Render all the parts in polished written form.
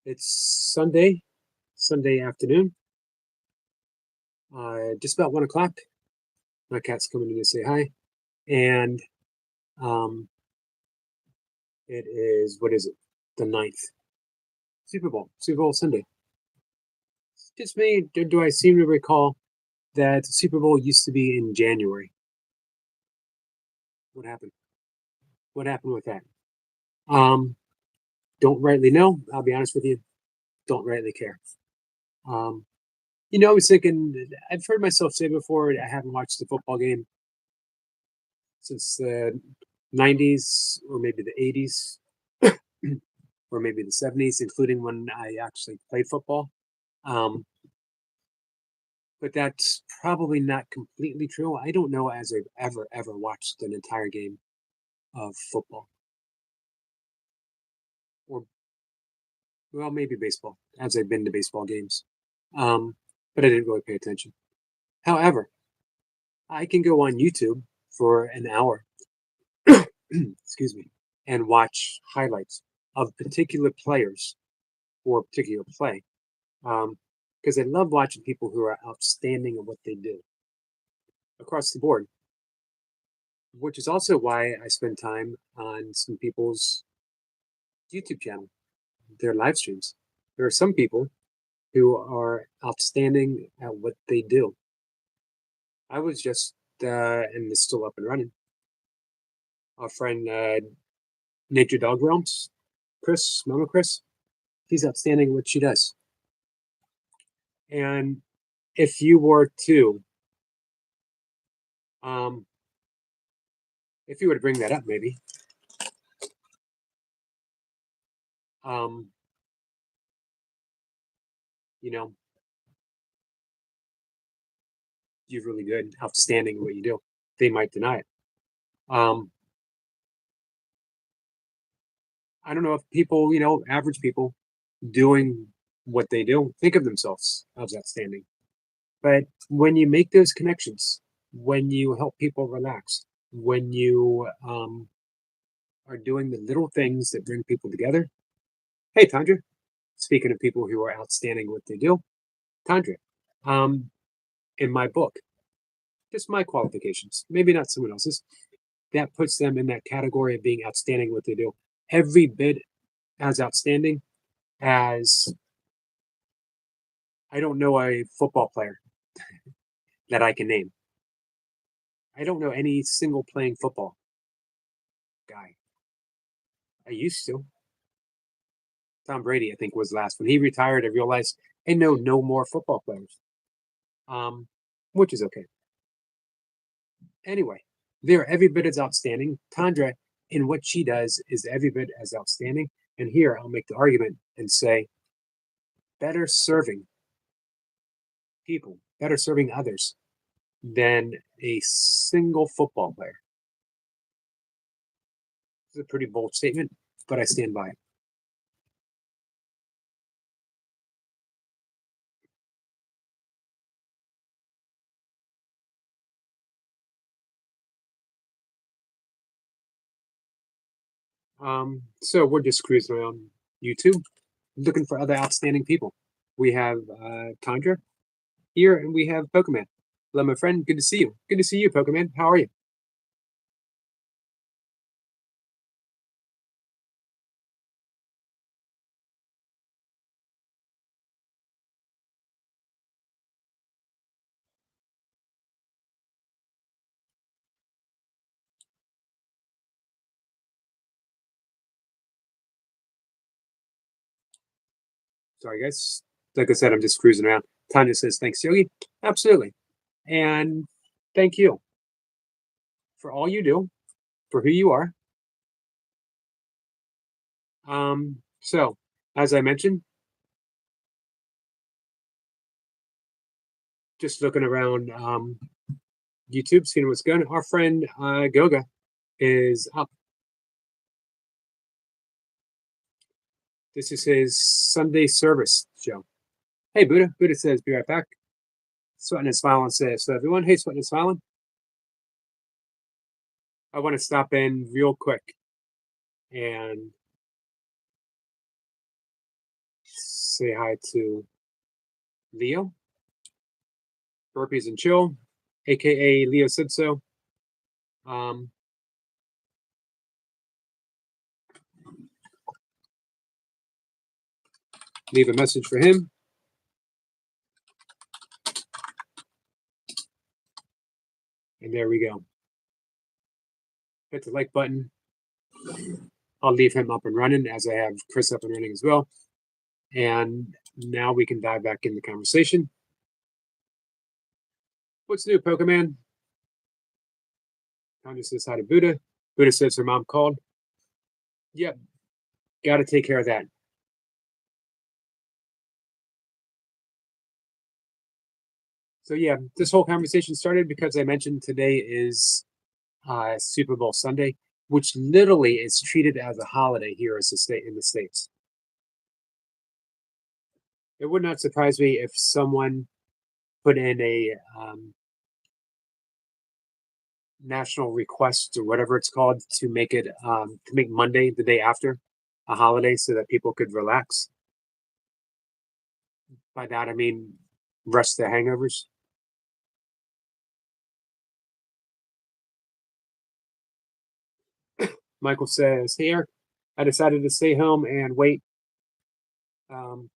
It's Sunday afternoon, just about 1 o'clock. My cat's coming in to say hi, and um, it is what is it? The ninth Super Bowl Sunday. Just me. Do I seem to recall that the Super Bowl used to be in January? What happened? What happened with that? Um, don't rightly know. I'll be honest with you. Don't rightly care. Um, I was thinking. I've heard myself say before. I haven't watched the football game since the '90s or maybe the '80s. Or maybe the '70s, including when I actually played football. Um, but that's probably not completely true. I don't know as I've ever watched an entire game of football, or well, maybe baseball, as I've been to baseball games. Um, but I didn't really pay attention. However, I can go on YouTube for an hour, excuse me, and watch highlights of particular players or a particular play. Because I love watching people who are outstanding at what they do across the board, which is also why I spend time on some people's YouTube channel, their live streams. There are some people who are outstanding at what they do. I was just, and it's still up and running. Our friend Nature Dog Realms, Mama Chris, he's outstanding at what she does. And if you were to, um, if you were to bring that up, maybe, um, you know, you're really good, outstanding at what you do. They might deny it. Um, I don't know if people, average people doing what they do think of themselves as outstanding. But when you make those connections, when you help people relax, when you are doing the little things that bring people together. Hey, Tandra, speaking of people who are outstanding at what they do, Tandra, um, in my book, just my qualifications, maybe not someone else's, that puts them in that category of being outstanding at what they do. Every bit as outstanding as I don't know a football player that I can name. I don't know any single playing football guy. I used to. Tom Brady, I think, was last. When he retired, I realized I know no more football players, um, which is okay. Anyway, they're every bit as outstanding. Tandra, in what she does, is every bit as outstanding. And here, I'll make the argument and say, better serving people, better serving others than a single football player. It's a pretty bold statement, but I stand by it. So we're just cruising around YouTube, looking for other outstanding people. We have Tandra here, and we have Pokemon. Hello, my friend. Good to see you. Good to see you, Pokemon. How are you? Sorry, guys. Like I said, I'm just cruising around. Tanya says, thanks, Yogi. Absolutely. And thank you for all you do, for who you are. So, as I mentioned, just looking around YouTube, seeing what's going on. Our friend Goga is up. This is his Sunday service show. Hey, Buddha. Buddha says, be right back. Sweating and Smiling says, so everyone, hey, Sweating and Smiling. I want to stop in real quick and say hi to Leo, Burpees and Chill, aka Leo said so. Um, leave a message for him. And there we go. Hit the like button. I'll leave him up and running as I have Chris up and running as well. And now we can dive back in the conversation. What's new, Pokemon? Tanya says hi to Buddha. Buddha says her mom called. Yep, got to take care of that. So yeah, this whole conversation started because I mentioned today is Super Bowl Sunday, which literally is treated as a holiday here as a state in the States. It would not surprise me if someone put in a national request or whatever it's called to make it to make Monday the day after a holiday so that people could relax. By that I mean rest their hangovers. Michael says, "Hey Eric, I decided to stay home and wait um,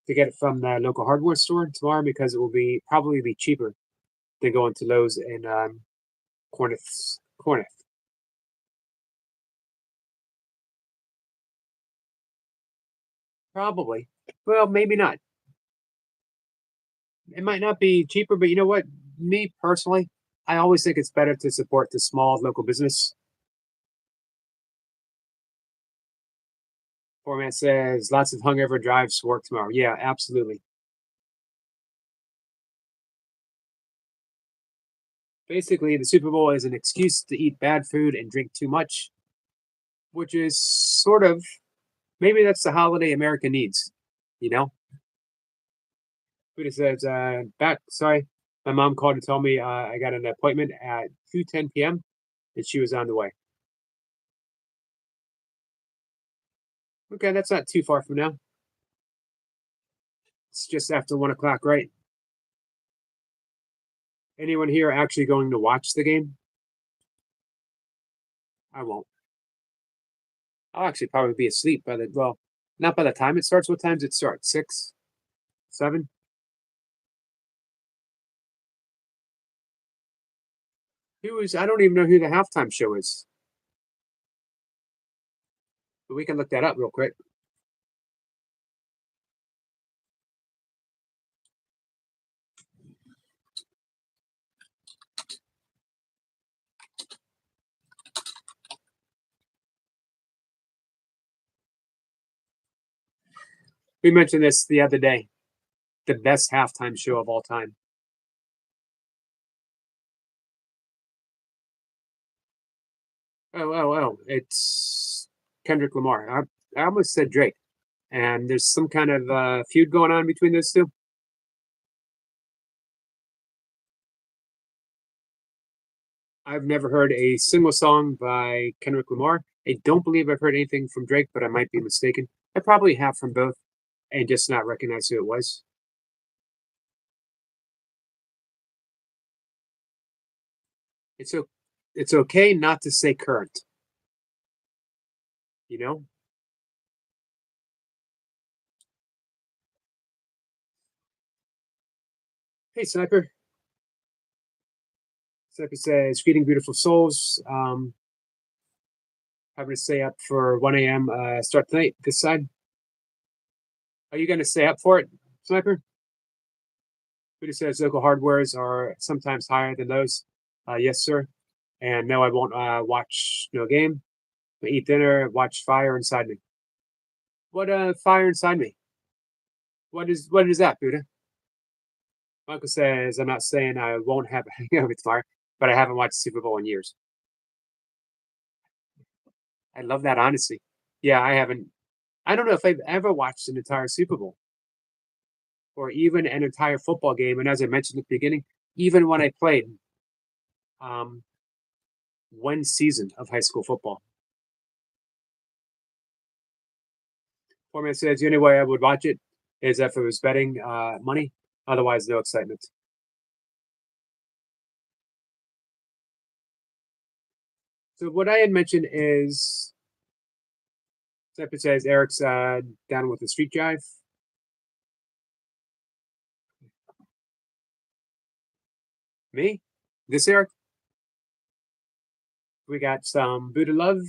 to get it from the local hardware store tomorrow because it will be probably be cheaper than going to Lowe's and Corneth. Probably. Well, maybe not. It might not be cheaper, but you know what? Me personally, I always think it's better to support the small local business. Format says lots of hungover drives to work tomorrow. Yeah, absolutely. Basically, the Super Bowl is an excuse to eat bad food and drink too much, which is sort of maybe that's the holiday America needs, you know? Buddha says, back, sorry, my mom called to tell me I got an appointment at 2:10 p.m. and she was on the way. Okay, that's not too far from now. It's just after 1 o'clock, right? Anyone here actually going to watch the game? I won't. I'll actually probably be asleep by the well, not by the time it starts. What times it start? 6, 7? Who is? I don't even know who the halftime show is. But we can look that up real quick. We mentioned this the other day. The best halftime show of all time. Oh! It's Kendrick Lamar. I almost said Drake. And there's some kind of feud going on between those two. I've never heard a single song by Kendrick Lamar. I don't believe I've heard anything from Drake, but I might be mistaken. I probably have from both and just not recognize who it was. It's it's okay not to say current, you know? Hey, Sniper. Sniper says, greeting beautiful souls. Having to stay up for 1 a.m. Start tonight this side. Are you going to stay up for it, Sniper? Buddha says local hardwares are sometimes higher than those. Yes, sir. And no, I won't watch no game. I eat dinner, watch fire inside me. What fire inside me? What is that, Buddha? Michael says I'm not saying I won't have a hangover tomorrow, but I haven't watched Super Bowl in years. I love that honesty. Yeah, I haven't. I don't know if I've ever watched an entire Super Bowl or even an entire football game. And as I mentioned at the beginning, even when I played um, one season of high school football, Foreman says the only way I would watch it is if it was betting money. Otherwise, no excitement. So what I had mentioned is, Stephen says Eric's down with the street jive. Me? This Eric? We got some Buddha Love,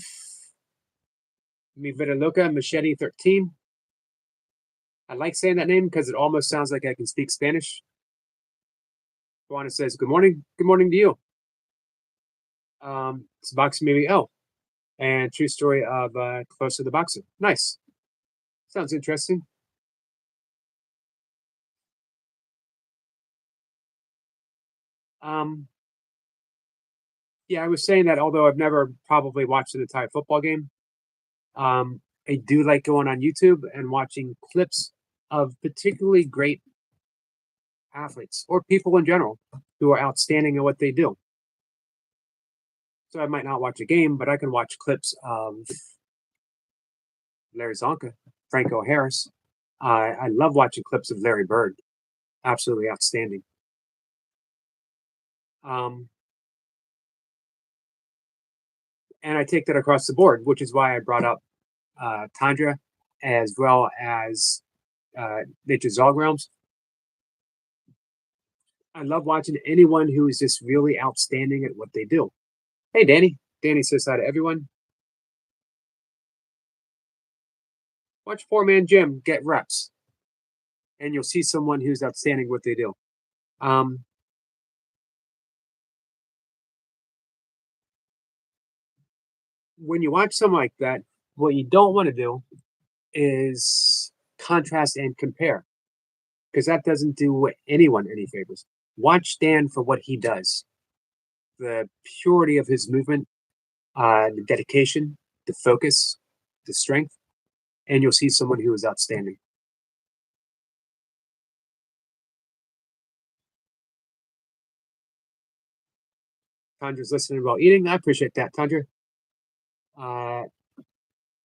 Mi Vida Loca, Machete 13. I like saying that name because it almost sounds like I can speak Spanish. Juana says, good morning. Good morning to you. It's boxing maybe. Oh, and true story of Close to the Boxer. Nice. Sounds interesting. Um, yeah, I was saying that although I've never probably watched an entire football game, I do like going on YouTube and watching clips of particularly great athletes or people in general who are outstanding at what they do. So I might not watch a game, but I can watch clips of Larry Zonka, Franco Harris. I love watching clips of Larry Bird. Absolutely outstanding. Um, and I take that across the board, which is why I brought up Tundra as well as Nature's Dog Realms. I love watching anyone who is just really outstanding at what they do. Hey, Danny. Danny says hi to everyone. Watch Four Man Gym get reps, and you'll see someone who's outstanding what they do. When you watch something like that, what you don't want to do is contrast and compare because that doesn't do anyone any favors. Watch Dan for what he does, the purity of his movement, the dedication, the focus, the strength, and you'll see someone who is outstanding. Tandra's listening while eating. I appreciate that, Tandra.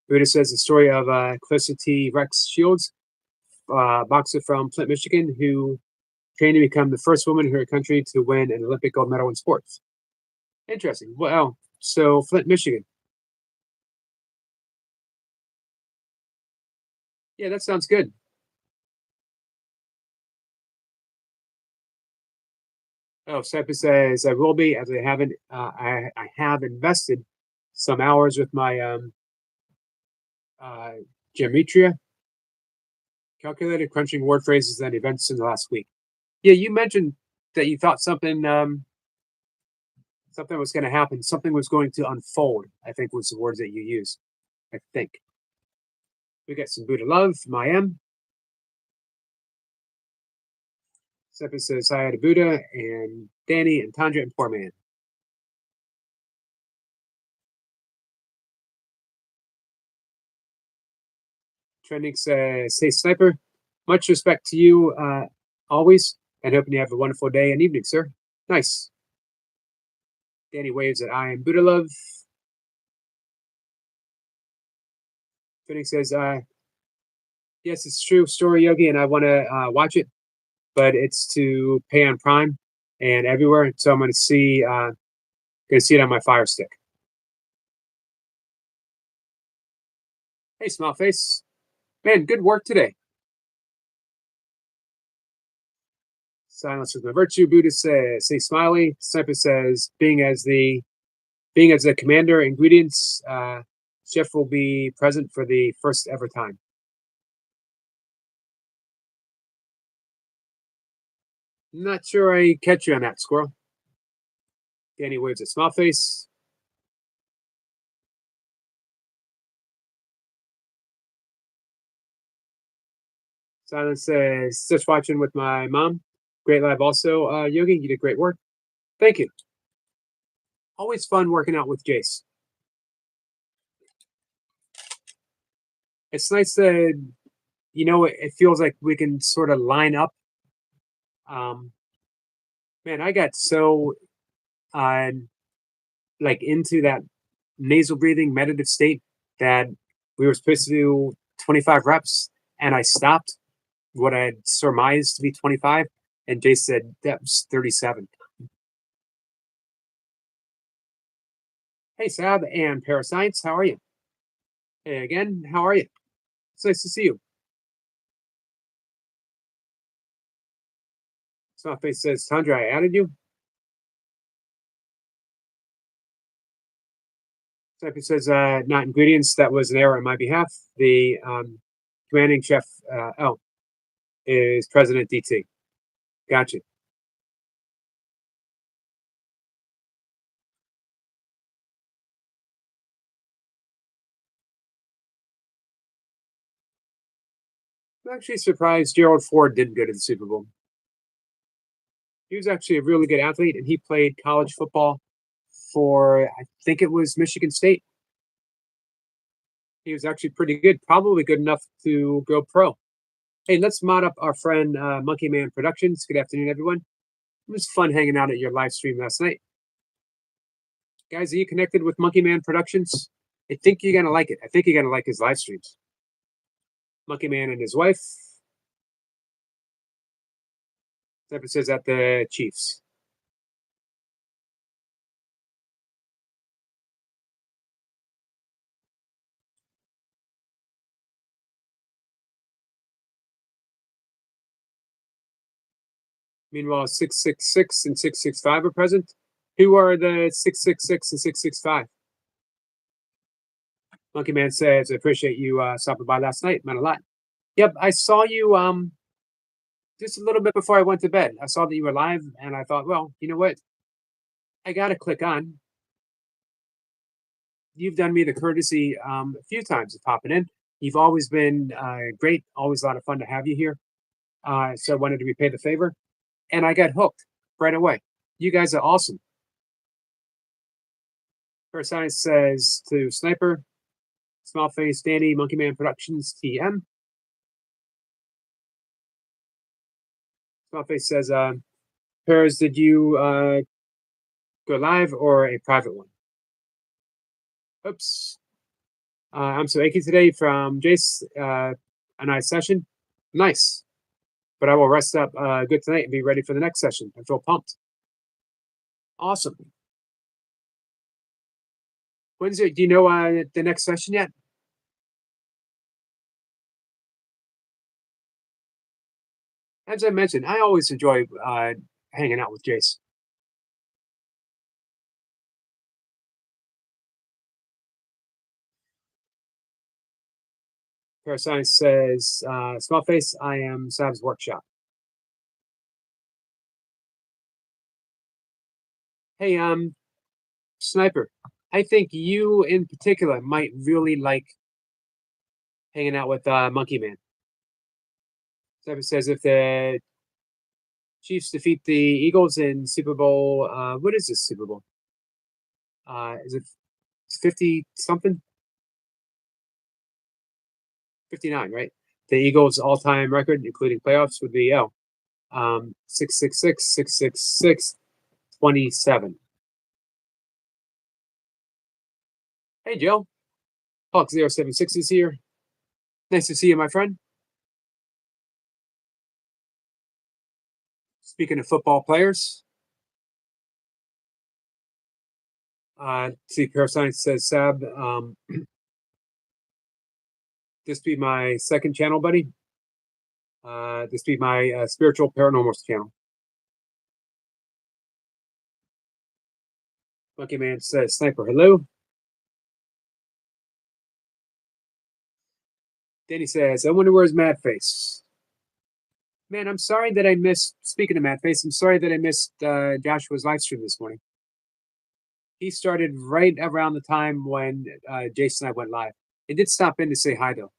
Buddha says the story of Felicity Rex Shields, boxer from Flint, Michigan, who trained to become the first woman in her country to win an Olympic gold medal in sports. Interesting. Well, so Flint, Michigan. Yeah, that sounds good. Oh, Sepa says I will be, as I haven't. I have invested some hours with my uh, geometria calculated crunching word phrases and events in the last week. Yeah, you mentioned that you thought something was going to happen, something was going to unfold. I think was the words that you used. I think we got some Buddha love from IM. Sepa says hi to Buddha and Danny and Tandra and Poor Man. Trending says, "Hey Sniper, much respect to you always, and hoping you have a wonderful day and evening, sir." Nice. Danny waves at I am Buddha love. Trending says, "Yes, it's true, Story Yogi, and I want to watch it, but it's to pay on Prime and everywhere, so I'm going to see it on my Fire Stick." Hey, Small Face, man, good work today. Silence is my virtue. Buddha says, "Say smiley." Sniper says, being as the commander, ingredients, chef will be present for the first ever time. Not sure I catch you on that, Squirrel. Danny waves at Small Face. Silence says, just watching with my mom. Great live also. Yogi, you did great work. Thank you. Always fun working out with Jace. It's nice that, it feels like we can sort of line up. Man, I got so uh, into that nasal breathing meditative state that we were supposed to do 25 reps and I stopped what I had surmised to be 25, and Jace said that was 37. Hey, Sab and Parascience, how are you? Hey again, how are you? It's nice to see you. Softface says, Tundra, I added you. Softface says, not ingredients. That was an error on my behalf. The commanding chef, is President DT. Gotcha. I'm actually surprised Gerald Ford didn't go to the Super Bowl. He was actually a really good athlete, and he played college football for, I think it was Michigan State. He was actually pretty good, probably good enough to go pro. Hey, let's mod up our friend Monkey Man Productions. Good afternoon, everyone. It was fun hanging out at your live stream last night. Guys, are you connected with Monkey Man Productions? I think you're gonna like it. I think you're gonna like his live streams. Monkey Man and his wife. This episode's at the Chiefs. Meanwhile, 666 and 665 are present. Who are the 666 and 665? Monkey Man says, I appreciate you stopping by last night. Meant a lot. Yep, I saw you just a little bit before I went to bed. I saw that you were live, and I thought, well, you know what? I got to click on. You've done me the courtesy a few times of popping in. You've always been great, always a lot of fun to have you here. So I wanted to repay the favor, and I got hooked right away. You guys are awesome. First Science says to Sniper, Small Face, Danny, Monkey Man Productions, TM. Small Face says, Paris, did you go live or a private one? Oops. I'm so achy today from Jace. A nice session. Nice. But I will rest up good tonight and be ready for the next session. I feel pumped. Awesome. When's it? Do you know the next session yet? As I mentioned, I always enjoy hanging out with Jace. Parascience says, Small Face, I am Sab's workshop. Hey, Sniper, I think you in particular might really like hanging out with Monkey Man. Sniper says if the Chiefs defeat the Eagles in Super Bowl, what is this Super Bowl? Is it 50 something? 59, right? The Eagles' all-time record, including playoffs, would be 666, 666, 27. Hey, Joe. Hawk 076 is here. Nice to see you, my friend. Speaking of football players, see, Parascience says, Sab, this be my second channel, buddy. This be my spiritual paranormal channel. Monkey Man says, Sniper, hello. Danny says, I wonder where's Mad Face. Man, I'm sorry that I missed, speaking of Mad Face, I'm sorry that I missed Joshua's live stream this morning. He started right around the time when Jason and I went live. It did stop in to say hi, though.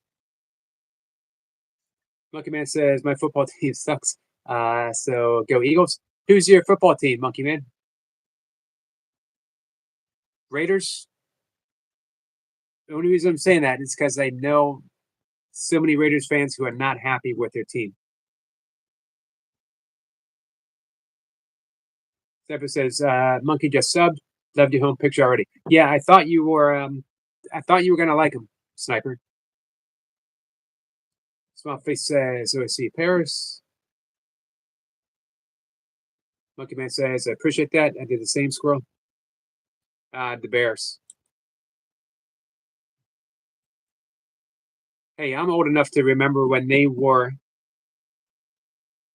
Monkey Man says, my football team sucks. So go Eagles. Who's your football team, Monkey Man? Raiders? The only reason I'm saying that is because I know so many Raiders fans who are not happy with their team. Stepper says, Monkey just subbed. Loved your home picture already. Yeah, I thought you were gonna like him, Sniper. Small Face says OSC Paris. Monkey Man says, I appreciate that. I did the same, Squirrel. The Bears. Hey, I'm old enough to remember when they were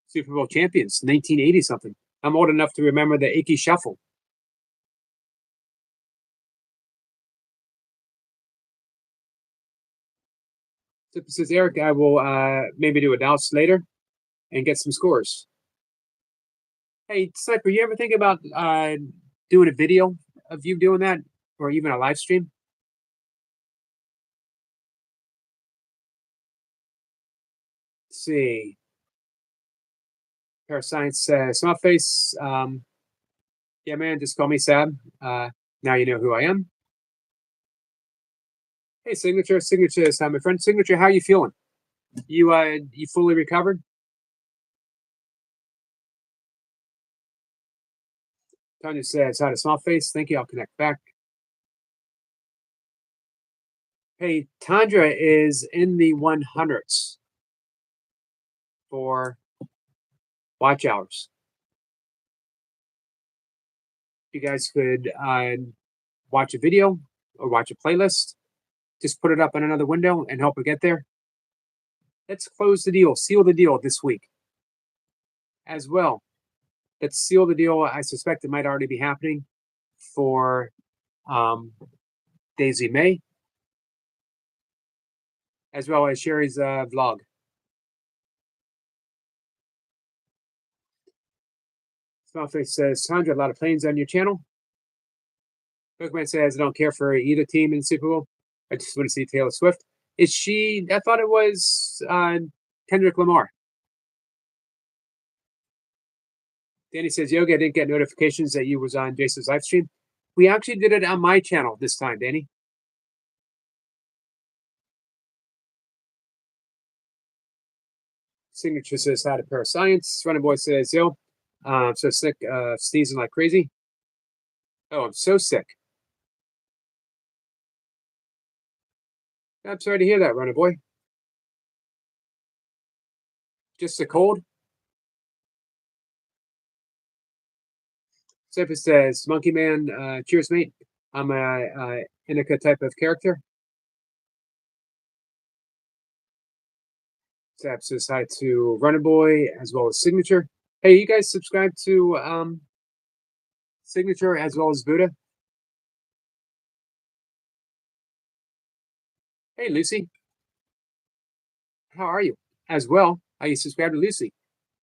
Super Bowl champions, 1980 something. I'm old enough to remember the Ickey Shuffle. Zipper says, Eric, I will maybe do a Dallas later and get some scores. Hey, Sniper, you ever think about doing a video of you doing that, or even a live stream? Let's see. Parascience says, Small Face, yeah, man, just call me Sab. Now you know who I am. Hey, Signature is my friend. Signature, how you feeling? You fully recovered? Tanya says, hi to Small Face. Thank you. I'll connect back. Hey, Tandra is in the 100s for watch hours. You guys could watch a video or watch a playlist. Just put it up in another window and help her get there. Let's close the deal, seal the deal this week as well. Let's seal the deal. I suspect it might already be happening for Daisy May, as well as Sherry's vlog. Smallface says, Sandra, a lot of planes on your channel. Pokemon says, I don't care for either team in the Super Bowl. I just want to see Taylor Swift. Is she? I thought it was Kendrick Lamar. Danny says, Yogi, I didn't get notifications that you was on Jason's live stream. We actually did it on my channel this time, Danny. Signature says, hi to Parascience. Running Boy says, yo, I'm so sick, sneezing like crazy. Oh, I'm so sick. I'm sorry to hear that, Running Boy. Just a cold? Zephyr says, Monkey Man, cheers, mate. I'm a Inika type of character. Zap says hi to Runner Boy as well as Signature. Hey, you guys subscribe to Signature as well as Buddha? Hey, Lucy. How are you? As well, are you subscribed to Lucy?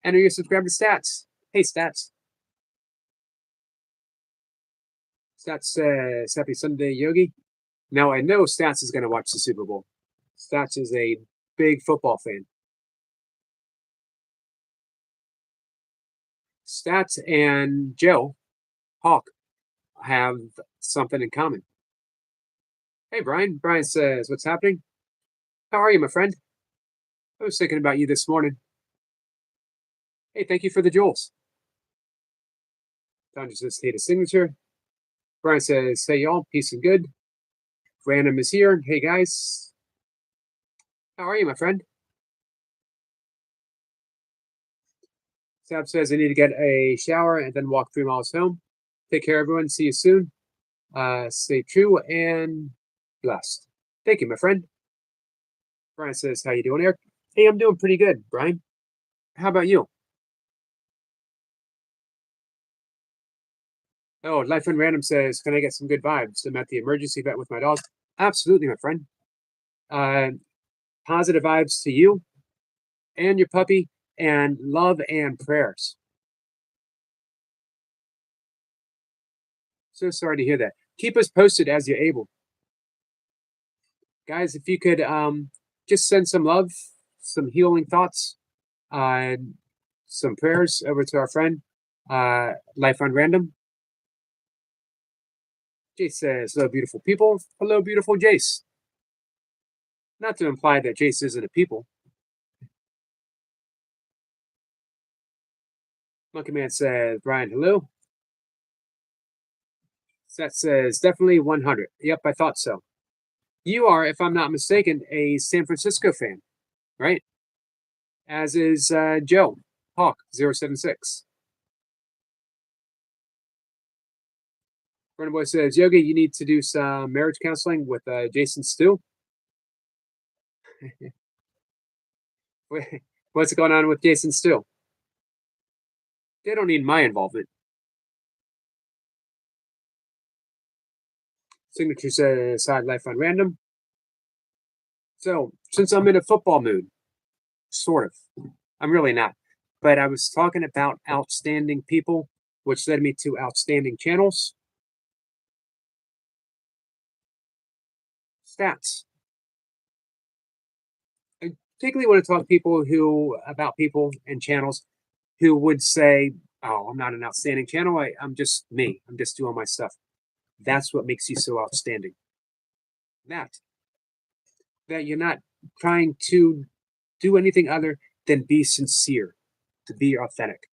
And are you subscribed to Stats? Hey, Stats. Stats says, happy Sunday, Yogi. Now, I know Stats is going to watch the Super Bowl. Stats is a big football fan. Stats and Joe Hawk have something in common. Hey, Brian. Brian says, what's happening? How are you, my friend? I was thinking about you this morning. Hey, thank you for the jewels. Don just state a signature. Brian says, hey, y'all, peace and good. Random is here. Hey, guys. How are you, my friend? Sab says, I need to get a shower and then walk 3 miles home. Take care, everyone. See you soon. Stay true and blessed. Thank you, my friend. Brian says, how you doing, Eric? Hey, I'm doing pretty good, Brian. How about you? Oh, Life and Random says, can I get some good vibes? I'm at the emergency vet with my dog. Absolutely, my friend. Positive vibes to you and your puppy, and love and prayers. So sorry to hear that. Keep us posted as you're able. Guys, if you could just send some love, some healing thoughts, some prayers over to our friend, Life on Random. Jace says, hello, beautiful people. Hello, beautiful Jace. Not to imply that Jace isn't a people. Monkey Man says, Brian, hello. Seth says, definitely 100. Yep, I thought so. You are, if I'm not mistaken, a San Francisco fan, right? as is Joe Hawk076. Running Boy says, Yogi, you need to do some marriage counseling with Jason Stu. What's going on with Jason Stu? They don't need my involvement. Signature says, side life on random. So, since I'm in a football mood, sort of, I'm really not. But I was talking about outstanding people, which led me to outstanding channels. Stats. I particularly want to talk to people about people and channels who would say, "Oh, I'm not an outstanding channel. I'm just me. I'm just doing my stuff." That's what makes you so outstanding. That that you're not trying to do anything other than be sincere, to be authentic.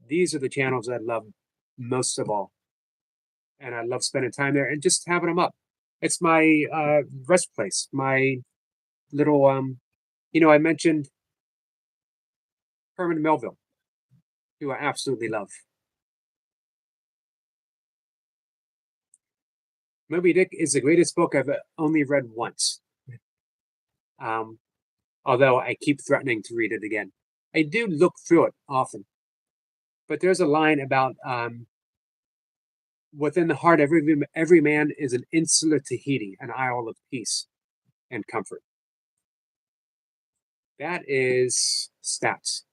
These are the channels I love most of all, and I love spending time there and just having them up. It's my rest place, my little I mentioned Herman Melville, who I absolutely love. Moby Dick is the greatest book I've only read once. Um, Although I keep threatening to read it again. I do look through it often. But there's a line about within the heart of every man is an insular Tahiti, an isle of peace and comfort. That is Stats.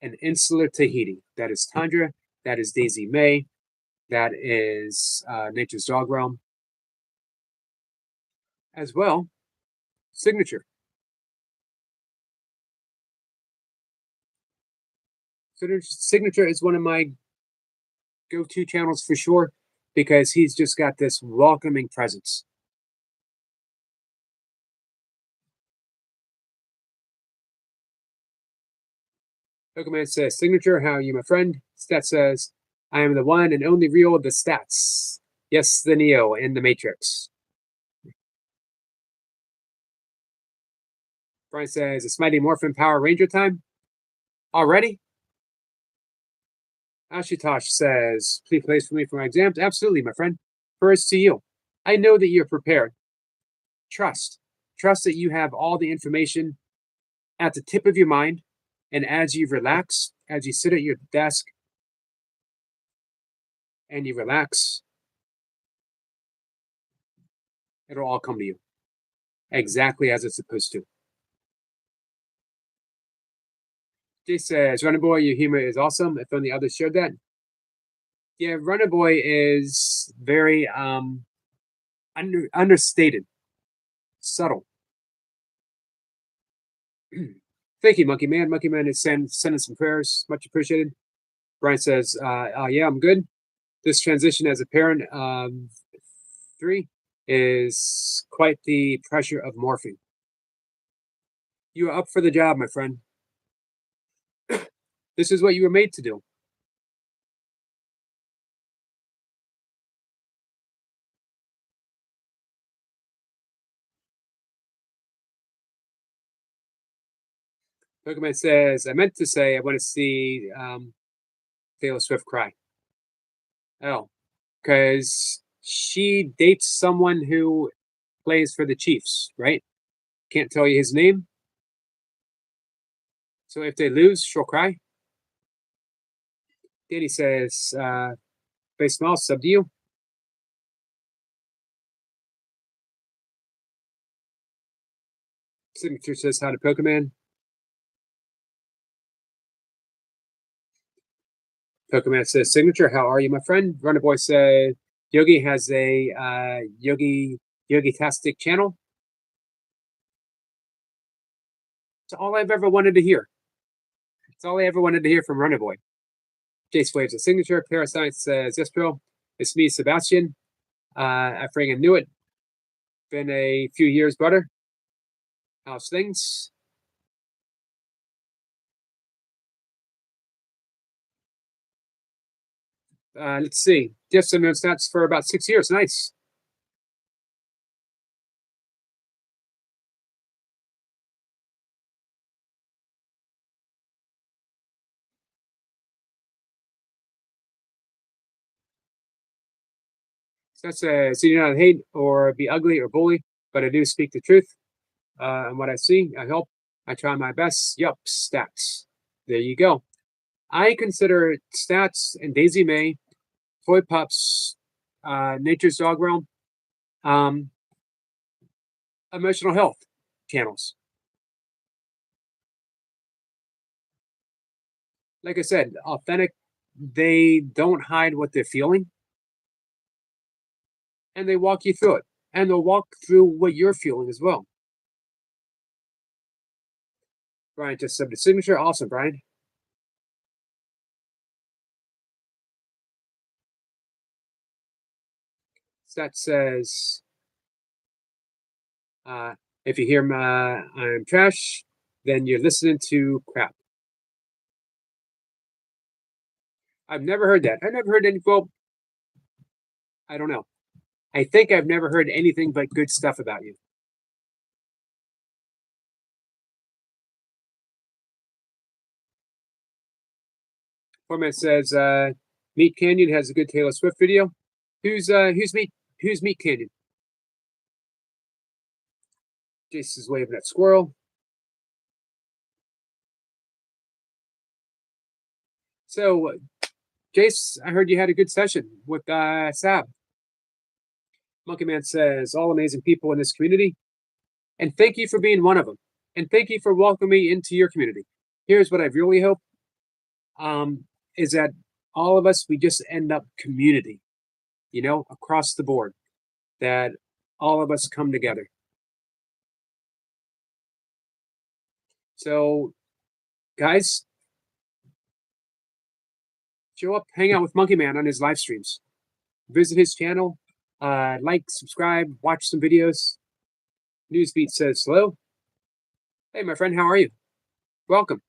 An insular Tahiti. That is Tundra. That is Daisy May. That is Nature's Dog Realm. As well, Signature. Signature is one of my go-to channels for sure because he's just got this welcoming presence. Pokemon says, Signature, how are you, my friend? Stat says, I am the one and only real the Stats. Yes, the Neo in the Matrix. Brian says, it's Mighty Morphin Power Ranger time. Already? Ashutosh says, please place for me for my exams. Absolutely, my friend. First to you. I know that you're prepared. Trust. Trust that you have all the information at the tip of your mind. And as you relax, as you sit at your desk and you relax, it'll all come to you exactly as it's supposed to. Jay says, Runner Boy, your humor is awesome. If only others showed that. Yeah, Runner Boy is very understated, subtle. Thank you, Monkey Man. Monkey Man is sending some prayers. Much appreciated. Brian says, yeah, I'm good. This transition as a parent of 3 is quite the pressure of morphing. You are up for the job, my friend. This is what you were made to do. Pokemon says, I meant to say I want to see Taylor Swift cry. Oh, because she dates someone who plays for the Chiefs, right? Can't tell you his name. So if they lose, she'll cry. Danny says, very small, sub to you. Signature says, how to Pokemon. Pokemon says, Signature, how are you, my friend? Runner Boy said, Yogi has a Yogi-tastic channel. It's all I've ever wanted to hear. It's all I ever wanted to hear from Runner Boy. Jace waves a signature. Parasite says, yes, bro. It's me, Sebastian. I friggin' knew it. Been a few years, brother. How's things? Let's see. Just some stats for about 6 years. Nice. So that's so you do not hate or be ugly or bully, but I do speak the truth. And what I see, I help. I try my best. Yup, stats. There you go. I consider stats and Daisy May, Toy Pups, Nature's Dog Realm, um, emotional health channels. Like I said, authentic. They don't hide what they're feeling, and they walk you through it, and they'll walk through what you're feeling as well. Brian just said the signature. Awesome, Brian. That says, if you hear I'm trash, then you're listening to crap. I've never heard that. I've never heard any. Well, I don't know. I think I've never heard anything but good stuff about you. Format says Meat Canyon has a good Taylor Swift video. Who's Meat Canyon? Jason's waving at squirrel. So, Jace, I heard you had a good session with Sab. Monkey Man says all amazing people in this community, and thank you for being one of them, and thank you for welcoming me into your community. Here's what I really hope: is that all of us we just end up community, across the board, that all of us come together. So, guys, show up, hang out with Monkey Man on his live streams, visit his channel, like, subscribe, watch some videos. Newsbeat says hello. Hey, my friend, how are you? Welcome.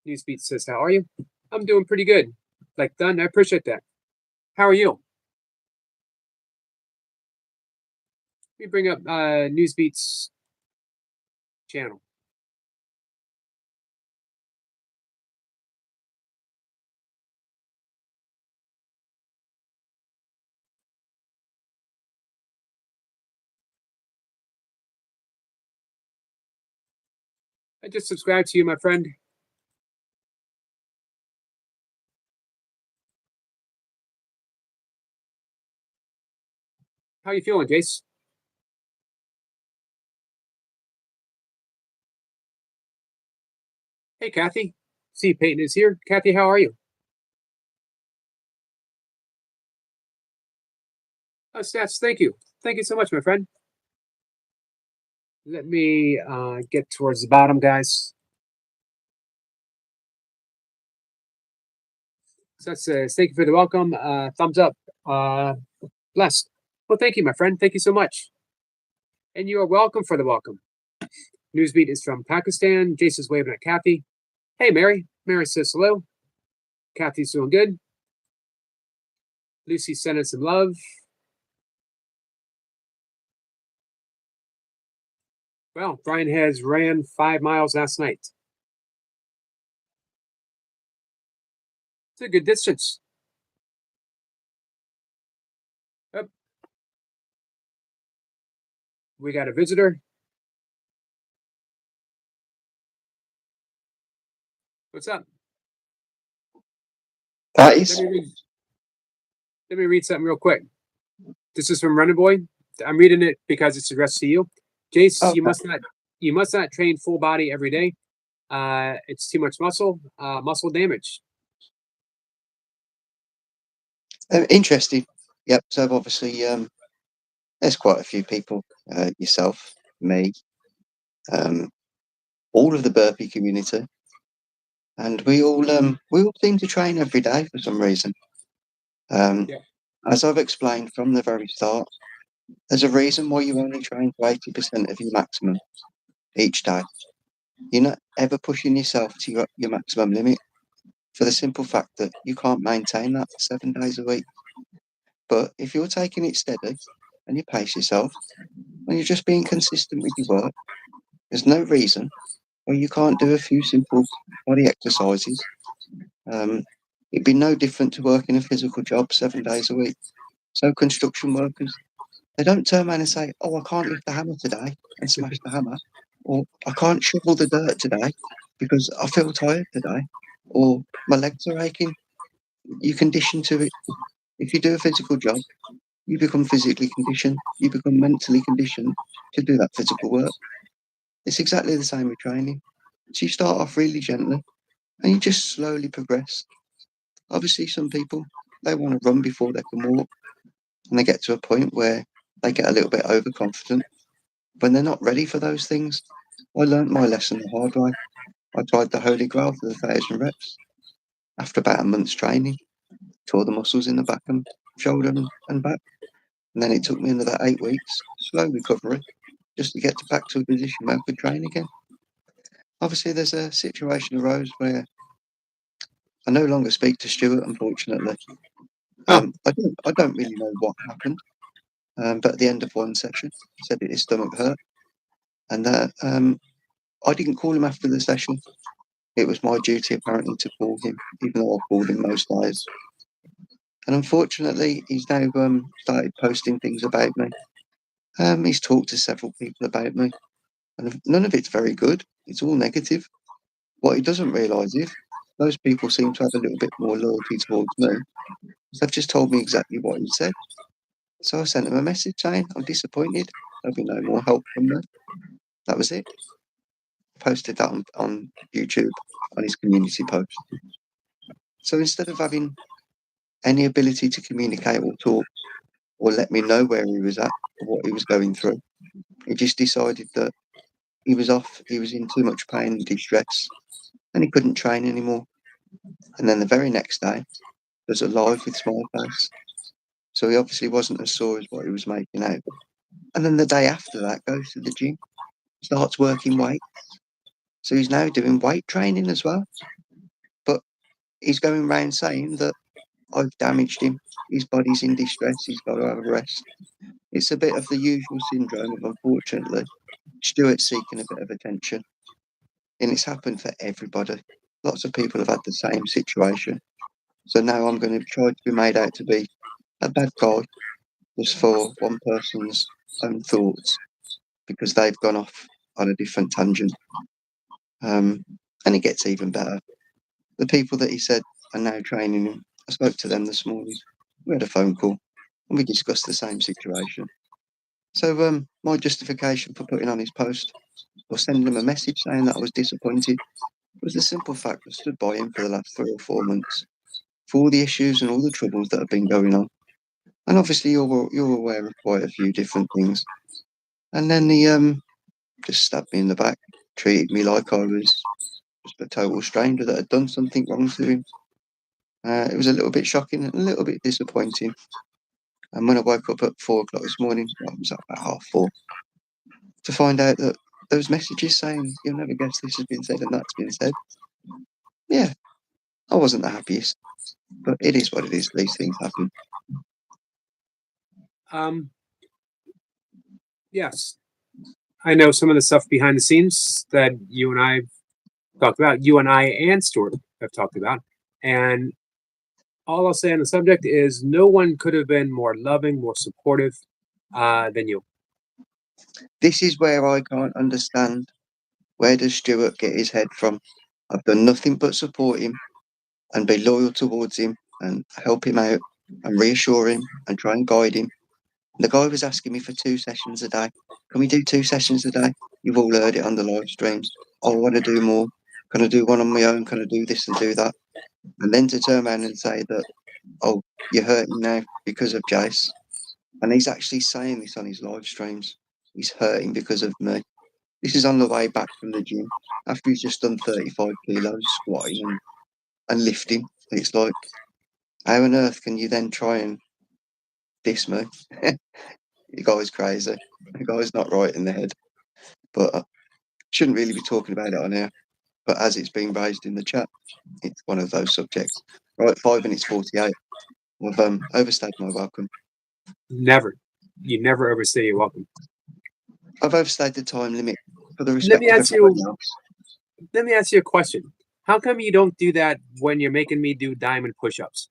Newsbeat says, how are you? I'm doing pretty good. Like done. I appreciate that. How are you? Let me bring up Newsbeat's channel. I just subscribed to you, my friend. How you feeling, Jace? Hey, Kathy. See, Peyton is here. Kathy, how are you? Oh, Stats, thank you. Thank you so much, my friend. Let me get towards the bottom, guys. So that says, thank you for the welcome. Thumbs up. Blessed. Well, thank you, my friend. Thank you so much. And you are welcome for the welcome. Newsbeat is from Pakistan. Jason's waving at Kathy. Hey, Mary. Mary says hello. Kathy's doing good. Lucy sending some love. Well, Brian has ran 5 miles last night. It's a good distance. Yep. We got a visitor. What's up? That is. Let me read something real quick. This is from Running Boy. I'm reading it because it's addressed to you. Jace, Okay. you must not train full body every day. It's too much muscle damage. Interesting. Yep. So obviously, there's quite a few people, yourself, me, all of the burpee community, and we all seem to train every day for some reason. Yeah. As I've explained from the very start, there's a reason why you only train to 80% of your maximum each day. You're not ever pushing yourself to your maximum limit for the simple fact that you can't maintain that for 7 days a week. But if you're taking it steady and you pace yourself and you're just being consistent with your work, there's no reason why you can't do a few simple body exercises. It'd be no different to working a physical job 7 days a week. So construction workers, they don't turn around and say, "Oh, I can't lift the hammer today," and smash the hammer, or "I can't shovel the dirt today because I feel tired today," or "My legs are aching." You condition to it. If you do a physical job, you become physically conditioned. You become mentally conditioned to do that physical work. It's exactly the same with training. So you start off really gently, and you just slowly progress. Obviously, some people, they want to run before they can walk, and they get to a point where they get a little bit overconfident when they're not ready for those things. I learnt my lesson the hard way. I tried the Holy Grail for the 1,000 reps. After about a month's training, tore the muscles in the back and shoulder and back. And then it took me another 8 weeks, slow recovery, just to get back to a position where I could train again. Obviously, there's a situation arose where I no longer speak to Stuart, unfortunately. Oh. I don't really know what happened, but at the end of one session, he said that his stomach hurt, and that I didn't call him after the session. It was my duty apparently to call him, even though I called him most days. And unfortunately, he's now started posting things about me. He's talked to several people about me, and none of it's very good. It's all negative. What he doesn't realise is those people seem to have a little bit more loyalty towards me. They've just told me exactly what he said. So I sent him a message saying, "I'm disappointed. There'll be no more help from me." That was it. Posted that on YouTube on his community post. So instead of having any ability to communicate or talk or let me know where he was at or what he was going through, he just decided that he was off, he was in too much pain and distress, and he couldn't train anymore. And then the very next day, there's a live with Smile Face. So he obviously wasn't as sore as what he was making out. And then the day after that, goes to the gym, starts working weight. So he's now doing weight training as well. But he's going around saying that I've damaged him. His body's in distress. He's got to have a rest. It's a bit of the usual syndrome of, unfortunately, Stuart seeking a bit of attention. And it's happened for everybody. Lots of people have had the same situation. So now I'm going to try to be made out to be a bad guy just for one person's own thoughts because they've gone off on a different tangent. And it gets even better. The people that he said are now training him, I spoke to them this morning. We had a phone call and we discussed the same situation. So my justification for putting on his post or sending him a message saying that I was disappointed was the simple fact I stood by him for the last 3 or 4 months for all the issues and all the troubles that have been going on. And obviously you're aware of quite a few different things. And then he just stabbed me in the back, treated me like I was just a total stranger that had done something wrong to him. It was a little bit shocking and a little bit disappointing. And when I woke up at 4 o'clock this morning, well, it was about 4:30, to find out that those messages saying, "You'll never guess this has been said and that's been said." Yeah, I wasn't the happiest, but it is what it is. These things happen. Yes, I know some of the stuff behind the scenes that you and I talked about. You and I and Stuart have talked about, and all I'll say on the subject is no one could have been more loving, more supportive than you. This is where I can't understand. Where does Stuart get his head from? I've done nothing but support him and be loyal towards him and help him out and reassure him and try and guide him. The guy was asking me for 2 sessions a day. Can we do 2 sessions a day? You've all heard it on the live streams. I want to do more. Can I do one on my own? Can I do this and do that? And then to turn around and say that, "Oh, you're hurting now because of Jace." And he's actually saying this on his live streams. He's hurting because of me. This is on the way back from the gym after he's just done 35 kilos squatting and lifting. It's like, how on earth can you then try and diss me? The guy's crazy. The guy's not right in the head. But I shouldn't really be talking about it on here. But as it's been raised in the chat, it's one of those subjects. Right, 5 minutes 48. I've overstayed my welcome. Never. You never overstay your welcome. I've overstayed the time limit for the Let respect me of ask everybody you. else. Let me ask you a question. How come you don't do that when you're making me do diamond push-ups?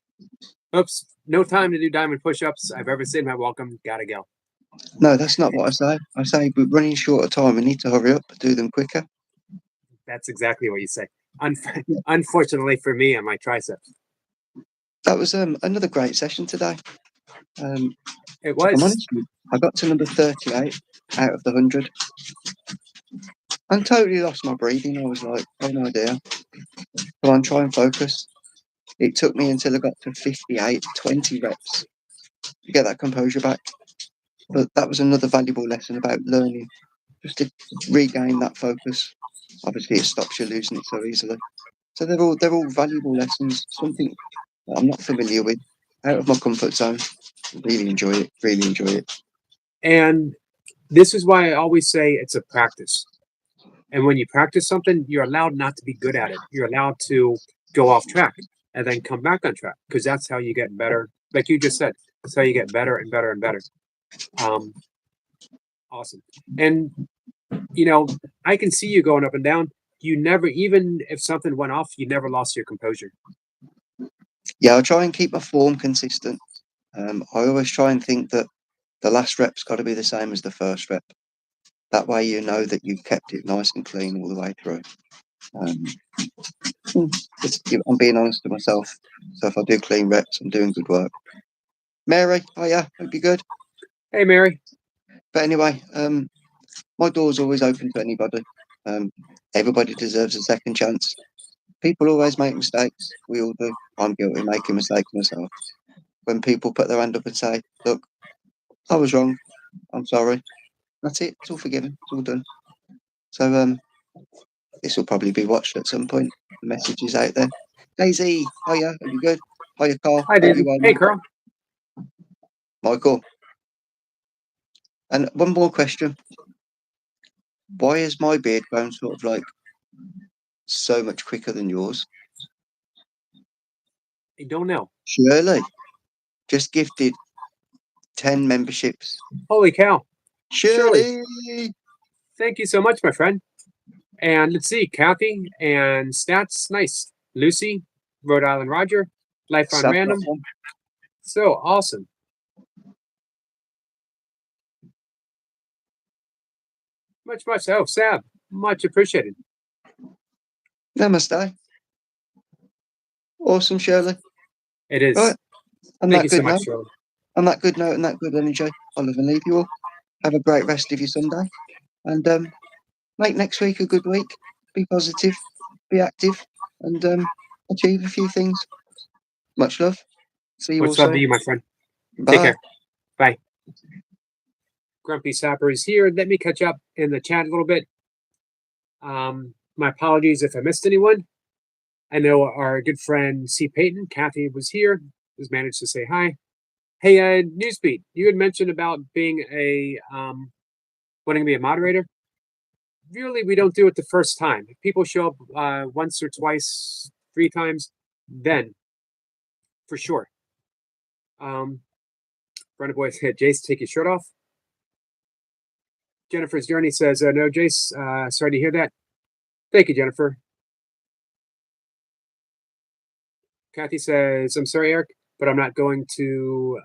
Oops, no time to do diamond push-ups. I've ever said my welcome. Gotta go. No, that's not what I say. I say we're running short of time. We need to hurry up, do them quicker. That's exactly what you say. Unfortunately for me and my triceps. That was another great session today. Um, It I'm was. honest, I got to number 38 out of the 100 and totally lost my breathing. I was like, oh no, dear. Come on, try and focus. It took me until I got to 58, 20 reps to get that composure back. But that was another valuable lesson about learning just to regain that focus. Obviously, it stops you losing it so easily. So they're all valuable lessons. Something that I'm not familiar with, out of my comfort zone. Really enjoy it. Really enjoy it. And this is why I always say it's a practice. And when you practice something, you're allowed not to be good at it. You're allowed to go off track and then come back on track because that's how you get better. Like you just said, that's how you get better and better and better. Um, awesome. And I can see you going up and down. You never, even if something went off, you never lost your composure. Yeah, I'll try and keep my form consistent. I always try and think that the last rep's got to be the same as the first rep. That way, you know that you've kept it nice and clean all the way through. Um, I'm being honest with myself. So if I do clean reps, I'm doing good work. Mary, oh yeah, hope you're good. Hey, Mary. But anyway, my door's always open to anybody. Um, everybody deserves a second chance. People always make mistakes. We all do. I'm guilty of making mistakes myself. When people put their hand up and say, "Look, I was wrong. I'm sorry," that's it. It's all forgiven. It's all done. So this will probably be watched at some point. The message is out there. Daisy, hiya, are you good? Hiya, Carl. Hi, Hope you're Daisy. well, Hey, mate. Carl. Michael. And one more question. Why is my beard grown sort of like so much quicker than yours? I don't know. Shirley just gifted 10 memberships. Holy cow. Shirley, Shirley! thank you so much, my friend. And let's see, Kathy and Stats, nice. Lucy, Rhode Island Roger, Life on Sab got Random. one. So awesome. Much, much. Oh, Sab, much appreciated. Namaste. Awesome, Shirley. It is. Right. On Thank that you so good much, note, Shirley. on that good note and that good energy, I'll live and leave you all. Have a great rest of your Sunday. And make next week a good week. Be positive, be active, and achieve a few things. Much love. See you all Much love to soon. you, my friend. Take Bye. care. Bye. Grumpy Sapper is here. Let me catch up in the chat a little bit. My apologies if I missed anyone. I know our good friend C. Payton, Kathy, was here, has managed to say hi. Hey, Newsbeat, you had mentioned about being wanting to be a moderator. Really, we don't do it the first time. If people show up once or twice, 3 times, then for sure. Brenda Boy said, Jace, take your shirt off. Jennifer's Journey says, no, Jace, sorry to hear that. Thank you, Jennifer. Kathy says, I'm sorry, Eric, but I'm not going. Do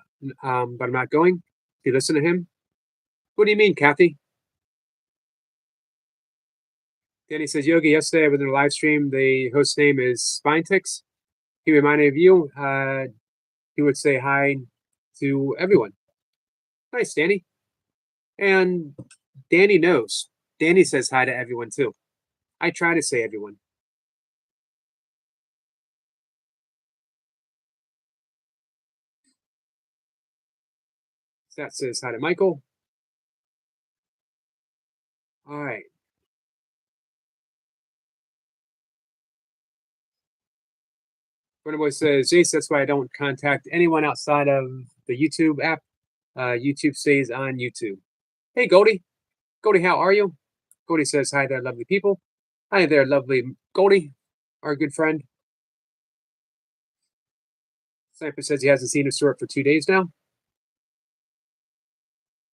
you listen to him? What do you mean, Kathy? Danny says, Yogi, yesterday within a live stream, the host's name is Spinetix. He reminded of you. He would say hi to everyone. Nice, Danny. And Danny knows. Danny says hi to everyone too. I try to say everyone. That says hi to Michael. All right. Boy says, Jace, that's why I don't contact anyone outside of the YouTube app. YouTube stays on YouTube. Hey, Goldie. Goldie, how are you? Goldie says, hi there, lovely people. Hi there, lovely Goldie, our good friend. Sniper says he hasn't seen a sort for 2 days now.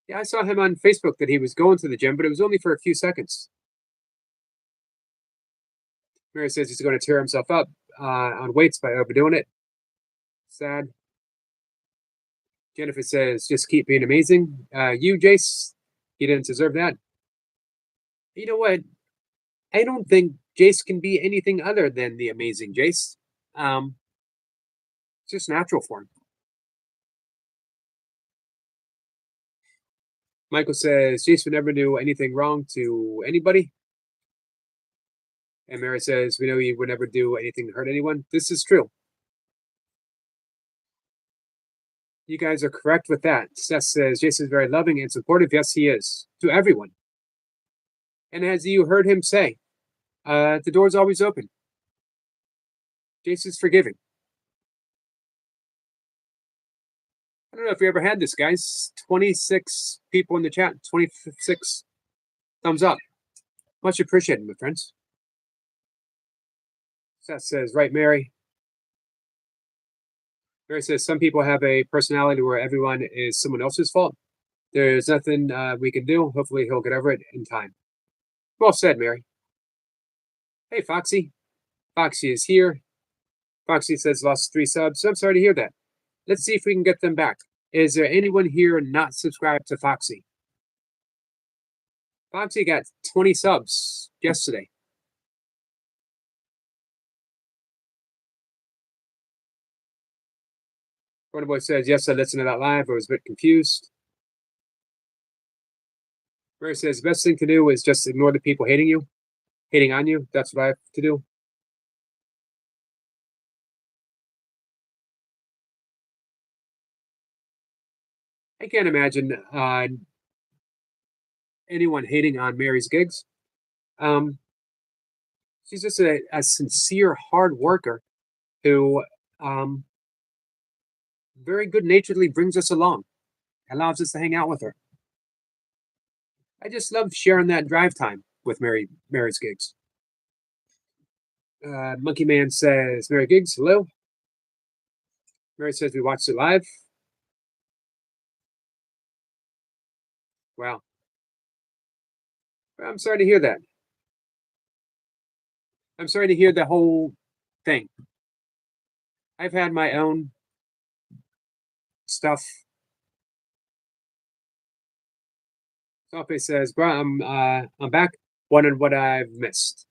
Yeah, I saw him on Facebook that he was going to the gym, but it was only for a few seconds. Mary says he's going to tear himself up on weights by overdoing it. Sad. Jennifer says, just keep being amazing. You, Jace, he didn't deserve that. You know what? I don't think Jace can be anything other than the amazing Jace. It's just natural for him. Michael says, Jace would never do anything wrong to anybody. And Mary says, we know you would never do anything to hurt anyone. This is true. You guys are correct with that. Seth says, Jace is very loving and supportive. Yes, he is. To everyone. And as you heard him say, the door's always open. Jace is forgiving. I don't know if you ever had this, guys. 26 people in the chat, 26 thumbs up. Much appreciated, my friends. Seth says, right, Mary. Mary says, some people have a personality where everyone is someone else's fault. There's nothing we can do. Hopefully he'll get over it in time. Well said, Mary. Hey, Foxy. Foxy is here. Foxy says lost 3 subs. I'm sorry to hear that. Let's see if we can get them back. Is there anyone here not subscribed to Foxy? Foxy got 20 subs yesterday. Corner Boy says, yes, I listened to that live. I was a bit confused. Mary says, the best thing to do is just ignore the people hating on you. That's what I have to do. I can't imagine anyone hating on Mary's gigs. She's just a sincere, hard worker who very good naturedly brings us along, allows us to hang out with her. I just love sharing that drive time with Mary's gigs. Monkey Man says, Mary Gigs, hello. Mary says we watched it live. Wow. I'm sorry to hear that. I'm sorry to hear the whole thing. I've had my own stuff. Sophie says, bro, I'm back. Wondering what I've missed.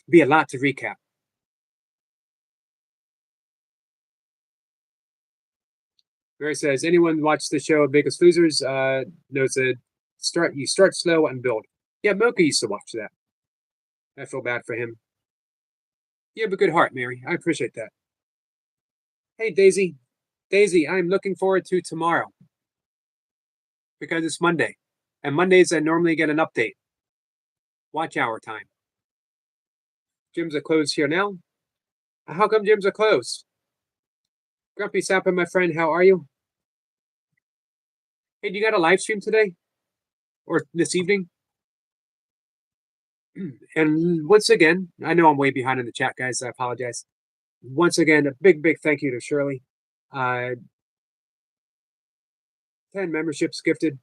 Be a lot to recap. Mary says, anyone watch the show Biggest Losers knows that you start slow and build. Yeah, Mocha used to watch that. I feel bad for him. You have a good heart, Mary. I appreciate that. Hey, Daisy. Daisy, I'm looking forward to tomorrow because it's Monday. And Mondays, I normally get an update. Watch hour time. Gyms are closed here now. How come gyms are closed? Grumpy Sapper, my friend, how are you? Hey, do you got a live stream today? Or this evening? And once again, I know I'm way behind in the chat, guys. I apologize. Once again, a big thank you to Shirley. 10 memberships gifted.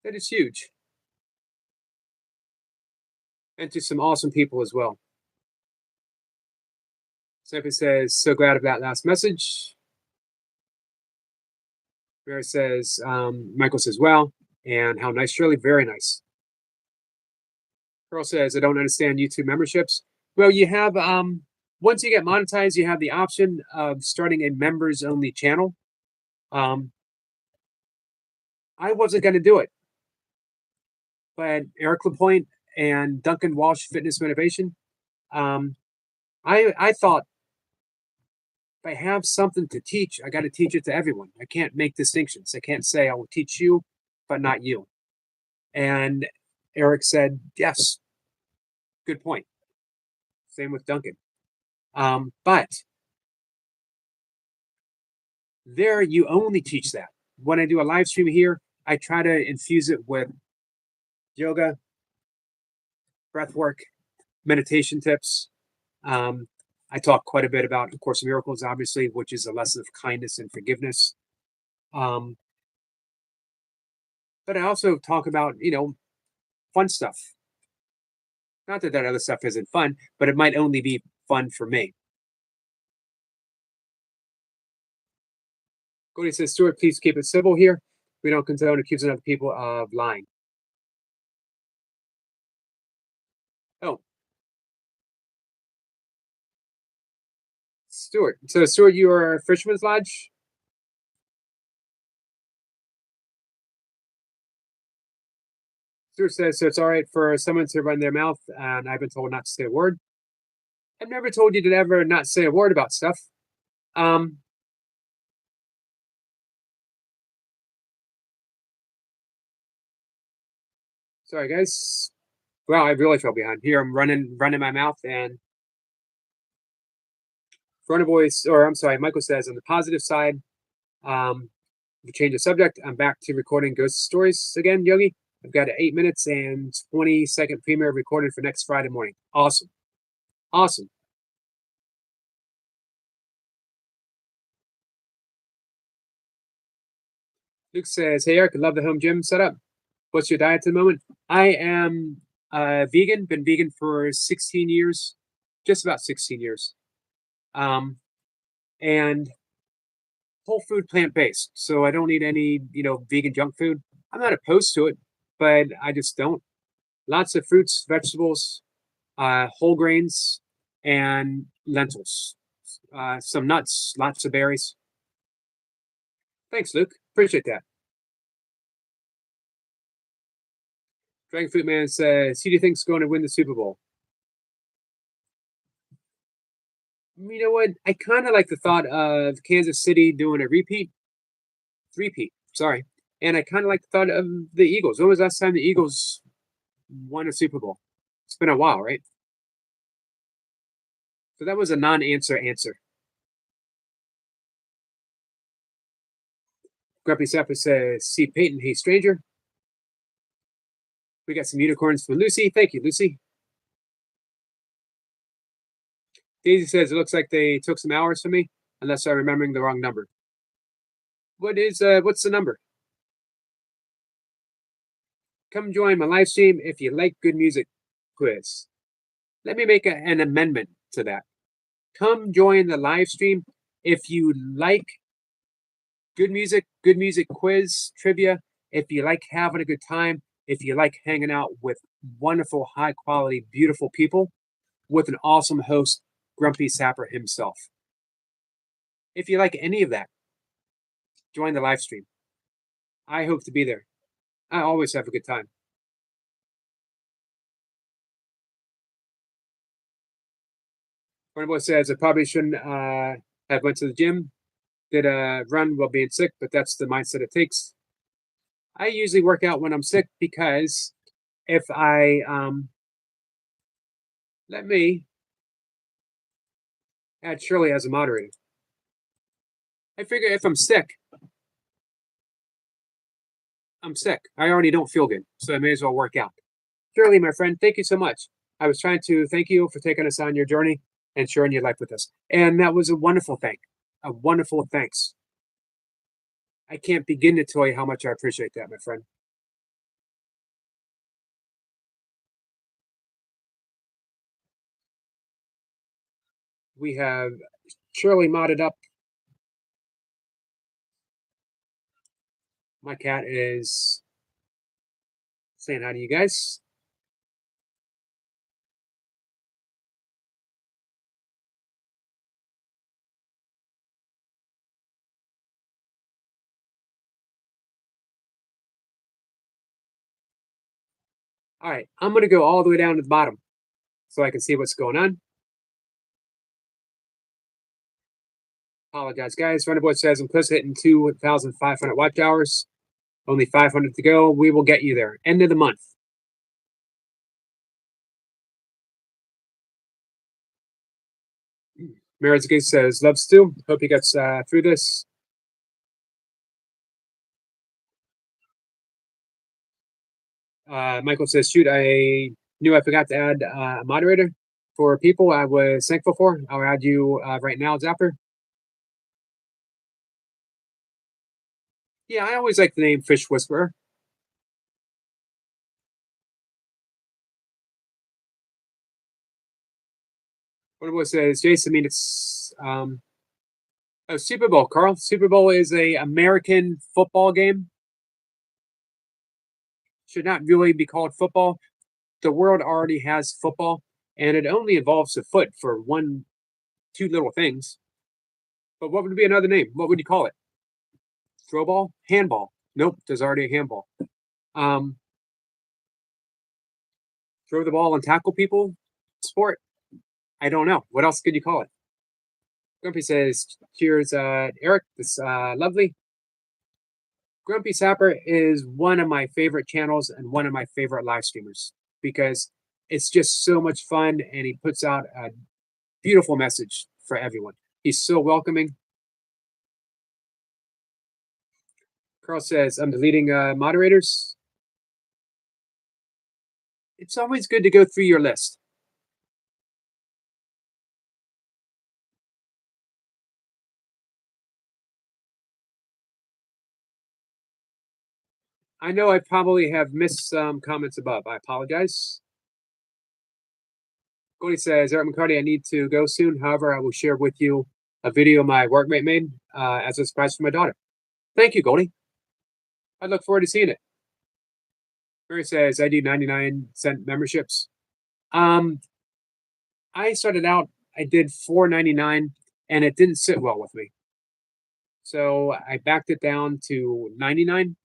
That is huge. And to some awesome people as well. Sophie says, so glad of that last message. Mary says, Michael says, well, and how nice, Shirley, very nice. Pearl says, I don't understand YouTube memberships. Well, you have, once you get monetized, you have the option of starting a members only channel. I wasn't going to do it, but Eric Lapointe and Duncan Walsh Fitness Motivation, I thought if I have something to teach, I got to teach it to everyone. I can't make distinctions. I can't say I will teach you, but not you. And Eric said, yes, good point. Same with Duncan. But there you only teach that. When I do a live stream here, I try to infuse it with yoga, breath work, meditation tips. I talk quite a bit about A Course in Miracles, obviously, which is a lesson of kindness and forgiveness. But I also talk about, fun stuff. Not that other stuff isn't fun, but it might only be fun for me. Cody says, Stuart, please keep it civil here. We don't condone accusing other people of lying. Oh, Stuart. So, Stuart, you are a Fisherman's Lodge? Stuart says, so it's all right for someone to run their mouth, and I've been told not to say a word. I've never told you to ever not say a word about stuff. Um, sorry, guys. Wow, I really fell behind. Here, I'm running my mouth, and Voice, or I'm sorry, Michael says, on the positive side, we change the subject. I'm back to recording ghost stories again, Yogi. I've got 8 minutes and 20-second premiere recorded for next Friday morning. Awesome. Awesome. Luke says, hey, Eric, I love the home gym setup. What's your diet at the moment? I am vegan, been vegan for 16 years, just about 16 years. And whole food, plant-based. So I don't eat any, vegan junk food. I'm not opposed to it, but I just don't. Lots of fruits, vegetables, whole grains, and lentils. Some nuts, lots of berries. Thanks, Luke. Appreciate that. Dragon Fruit Man says, who do you think's going to win the Super Bowl? You know what? I kind of like the thought of Kansas City doing a repeat. Sorry. And I kind of like the thought of the Eagles. When was the last time the Eagles won a Super Bowl? It's been a while, right? So that was a non-answer answer. Grumpy Sapper says, see Peyton, hey stranger. We got some unicorns for Lucy. Thank you, Lucy. Daisy says, it looks like they took some hours from me, unless I'm remembering the wrong number. What's the number? Come join my live stream if you like good music quiz. Let me make an amendment to that. Come join the live stream if you like good music quiz, trivia, if you like having a good time, if you like hanging out with wonderful, high quality, beautiful people with an awesome host, Grumpy Sapper himself. If you like any of that, join the live stream. I hope to be there. I always have a good time. Boy says I probably shouldn't have went to the gym, did a run while being sick, but that's the mindset it takes. I usually work out when I'm sick because if I let me add Shirley as a moderator. I figure if I'm sick, I'm sick. I already don't feel good, so I may as well work out. Shirley, my friend, thank you so much. I was trying to thank you for taking us on your journey and sharing your life with us. And that was a wonderful a wonderful thanks. I can't begin to tell you how much I appreciate that, my friend. We have Shirley modded up. My cat is saying hi to you guys. All right, I'm going to go all the way down to the bottom so I can see what's going on. Apologize, guys. Boy says I'm close to hitting 2,500 watch hours. Only 500 to go. We will get you there. End of the month. Marizaki says, love Stu. Hope he gets through this. Michael says, shoot, I knew I forgot to add a moderator for people I was thankful for. I'll add you right now, Zapper. Yeah, I always like the name Fish Whisperer. What it says, Jason, I mean, it's Oh, Super Bowl, Carl. Super Bowl is a American football game. Should not really be called football. The world already has football, and it only involves the foot for two little things. But what would be another name? What would you call it? Throw ball? Handball? Nope, there's already a handball. Um, throw the ball and tackle people? Sport? I don't know. What else could you call it? Grumpy says, cheers, Eric. This lovely. Grumpy Sapper is one of my favorite channels and one of my favorite live streamers because it's just so much fun and he puts out a beautiful message for everyone. He's so welcoming. Carl says, I'm deleting moderators. It's always good to go through your list. I know I probably have missed some comments above. I apologize. Cody says, Eric McCarty, I need to go soon. However, I will share with you a video my workmate made as a surprise for my daughter. Thank you, Goldie. I look forward to seeing it. Mary says, I do 99-cent memberships. I started out, I did $4.99 and it didn't sit well with me. So I backed it down to 99.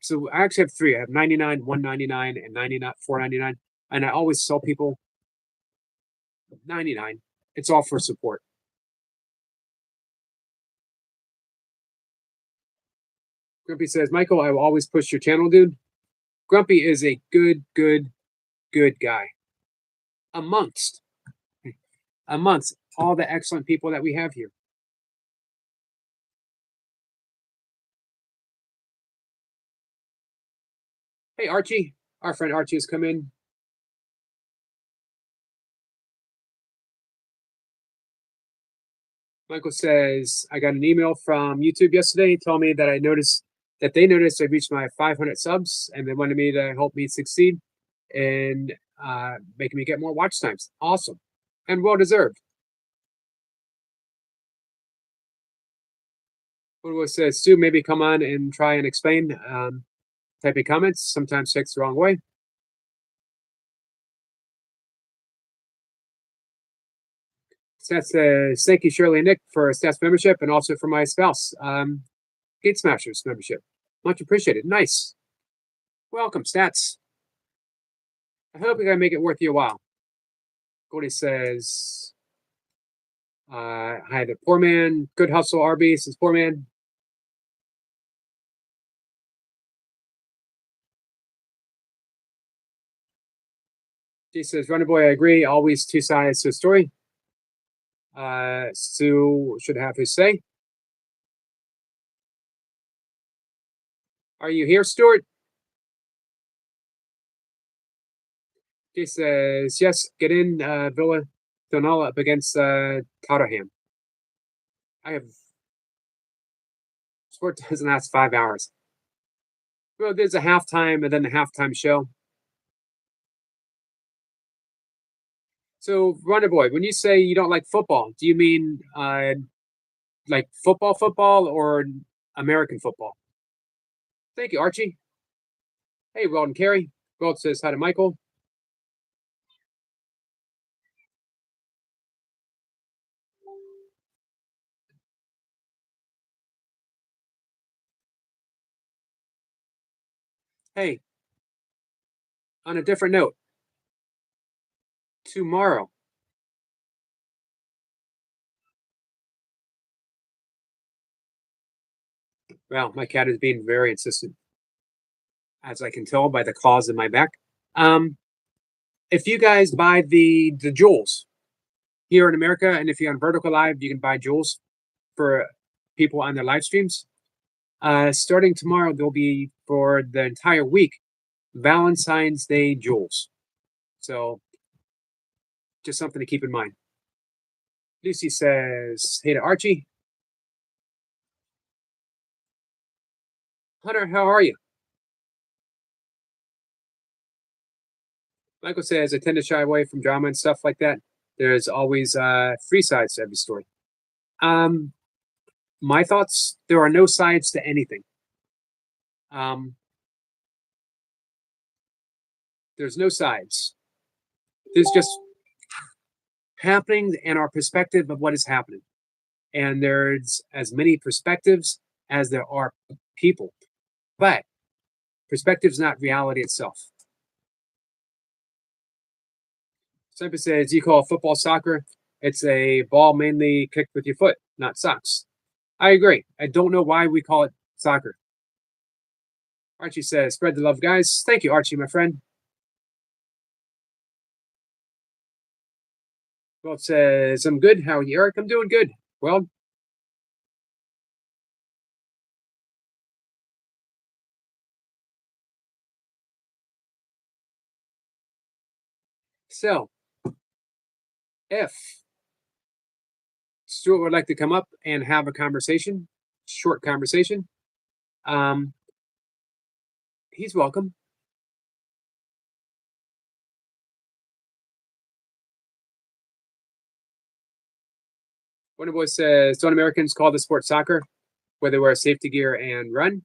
So I actually have three. I have 99, 199, and 99, 4.99. And I always tell people 99. It's all for support. Grumpy says, Michael, I will always push your channel, dude. Grumpy is a good guy. Amongst all the excellent people that we have here. Hey, Archie. Our friend Archie has come in. Michael says, I got an email from YouTube yesterday telling me that they noticed I reached my 500 subs and they wanted me to help me succeed and making me get more watch times. Awesome. And well deserved. What says, Stu, maybe come on and try and explain. Typing comments sometimes takes the wrong way. Stats says, thank you, Shirley and Nick, for Stats membership and also for my spouse, Gate Smashers membership. Much appreciated. Nice. Welcome, Stats. I hope we can make it worth your while. Goldie says, hi, the poor man. Good hustle, RB, says poor man. She says, Runner Boy, I agree. Always two sides to a story. Sue should have his say. Are you here, Stuart? She says, yes, get in Villa Donala up against Tottenham. I have sport doesn't last 5 hours. Well, there's a halftime and then the halftime show. So, Runner Boy, when you say you don't like football, do you mean like football, or American football? Thank you, Archie. Hey, Weldon Carey. Weld says hi to Michael. Hey, on a different note, tomorrow. Well, my cat is being very insistent, as I can tell by the claws in my back. If you guys buy the jewels here in America, and if you're on Vertical Live, you can buy jewels for people on their live streams. Starting tomorrow, there'll be for the entire week Valentine's Day jewels. So just something to keep in mind. Lucy says, hey to Archie. Hunter, how are you? Michael says, I tend to shy away from drama and stuff like that. There's always three sides to every story. My thoughts, there are no sides to anything. Um, there's no sides. There's just happening and our perspective of what is happening. And there's as many perspectives as there are people. But perspective is not reality itself. Simon says, you call football soccer, it's a ball mainly kicked with your foot, not socks. I agree. I don't know why we call it soccer. Archie says, spread the love, guys. Thank you, Archie, my friend. Well, says, I'm good. How are you, Eric? I'm doing good. Well, so if Stuart would like to come up and have a conversation, short conversation, um, he's welcome. Wonder Boy says, don't Americans call the sport soccer, where they wear safety gear and run?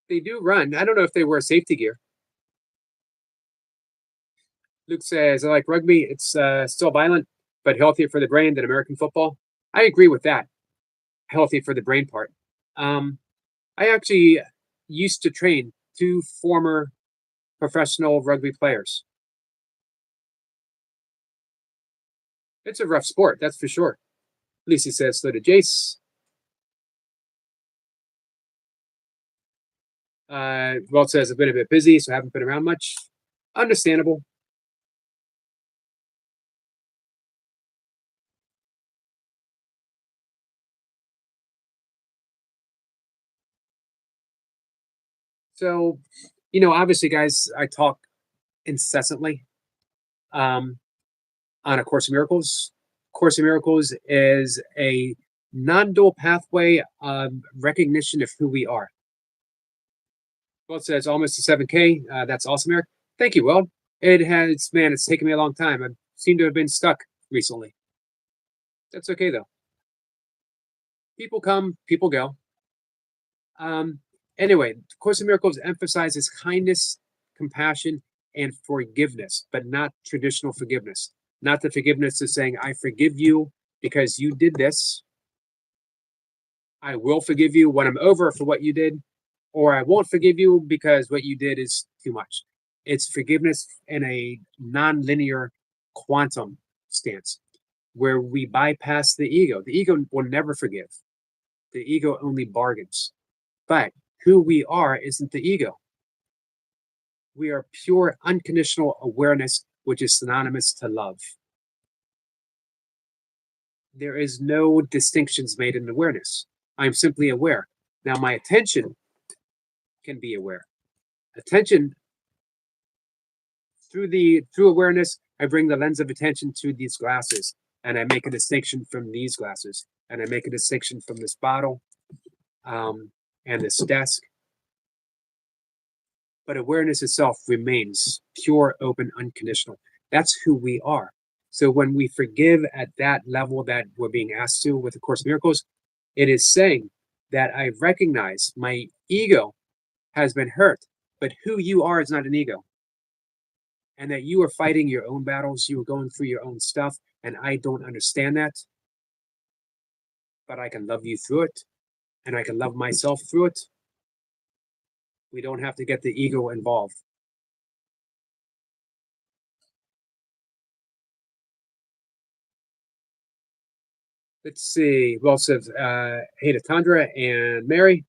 They do run. I don't know if they wear safety gear. Luke says, I like rugby. It's still violent, but healthier for the brain than American football. I agree with that. Healthy for the brain part. I actually used to train two former professional rugby players. It's a rough sport, that's for sure. Lucy says, so did Jace. Walt says, I've been a bit busy, so I haven't been around much. Understandable. So, obviously, guys, I talk incessantly on A Course in Miracles. Course in Miracles is a non-dual pathway of recognition of who we are. Walt says almost to 7K. That's awesome, Eric. Thank you, Walt. It's taken me a long time. I seem to have been stuck recently. That's okay, though. People come, people go. Anyway, Course in Miracles emphasizes kindness, compassion, and forgiveness, but not traditional forgiveness. Not the forgiveness of saying, I forgive you because you did this. I will forgive you when I'm over for what you did, or I won't forgive you because what you did is too much. It's forgiveness in a non-linear quantum stance where we bypass the ego. The ego will never forgive. The ego only bargains. But who we are isn't the ego. We are pure unconditional awareness, which is synonymous to love. There is no distinctions made in awareness. I'm simply aware. Now, my attention can be aware. Attention through awareness, I bring the lens of attention to these glasses, and I make a distinction from these glasses, and I make a distinction from this bottle and this desk. But awareness itself remains pure, open, unconditional. That's who we are. So when we forgive at that level that we're being asked to with A Course in Miracles, it is saying that I recognize my ego has been hurt, but who you are is not an ego. And that you are fighting your own battles, you are going through your own stuff, and I don't understand that. But I can love you through it, and I can love myself through it. We don't have to get the ego involved. Let's see. Well, says hey to Tandra and Mary.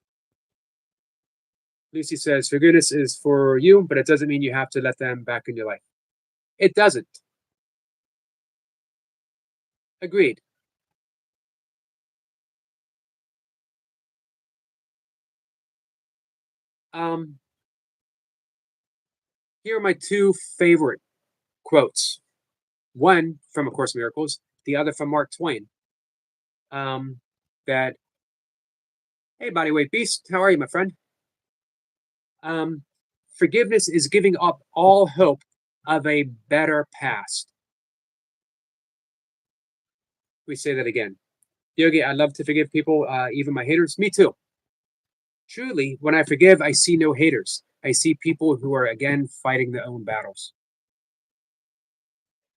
Lucy says forgiveness is for you, but it doesn't mean you have to let them back in your life. It doesn't. Agreed. Here are my two favorite quotes. One from A Course in Miracles, the other from Mark Twain. That, hey, bodyweight beast, how are you, my friend? Forgiveness is giving up all hope of a better past. We say that again. Yogi, I love to forgive people, even my haters. Me too. Truly, when I forgive, I see no haters. I see people who are again fighting their own battles.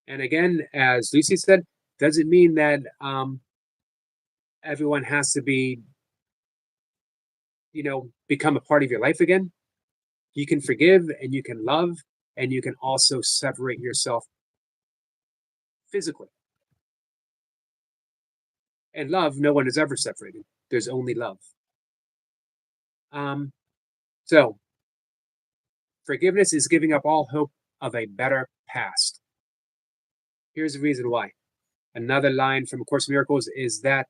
And again, as Lucy said, doesn't mean that everyone has to be, become a part of your life again. You can forgive and you can love, and you can also separate yourself physically. And love, no one is ever separated. There's only love. So forgiveness is giving up all hope of a better past. Here's the reason why. Another line from A Course in Miracles is that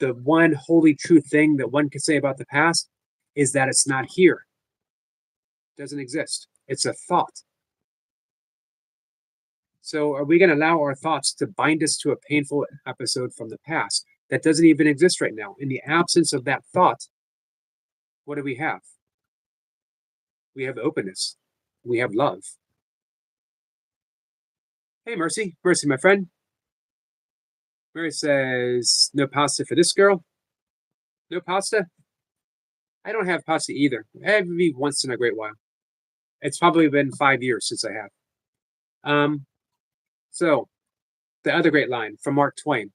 the one holy true thing that one can say about the past is that it's not here. It doesn't exist. It's a thought. So are we going to allow our thoughts to bind us to a painful episode from the past that doesn't even exist right now? In the absence of that thought, what do we have? We have openness. We have love. Hey, Mercy. Mercy, my friend. Mary says, no pasta for this girl. No pasta? I don't have pasta either. Every once in a great while. It's probably been 5 years since I have. So, the other great line from Mark Twain.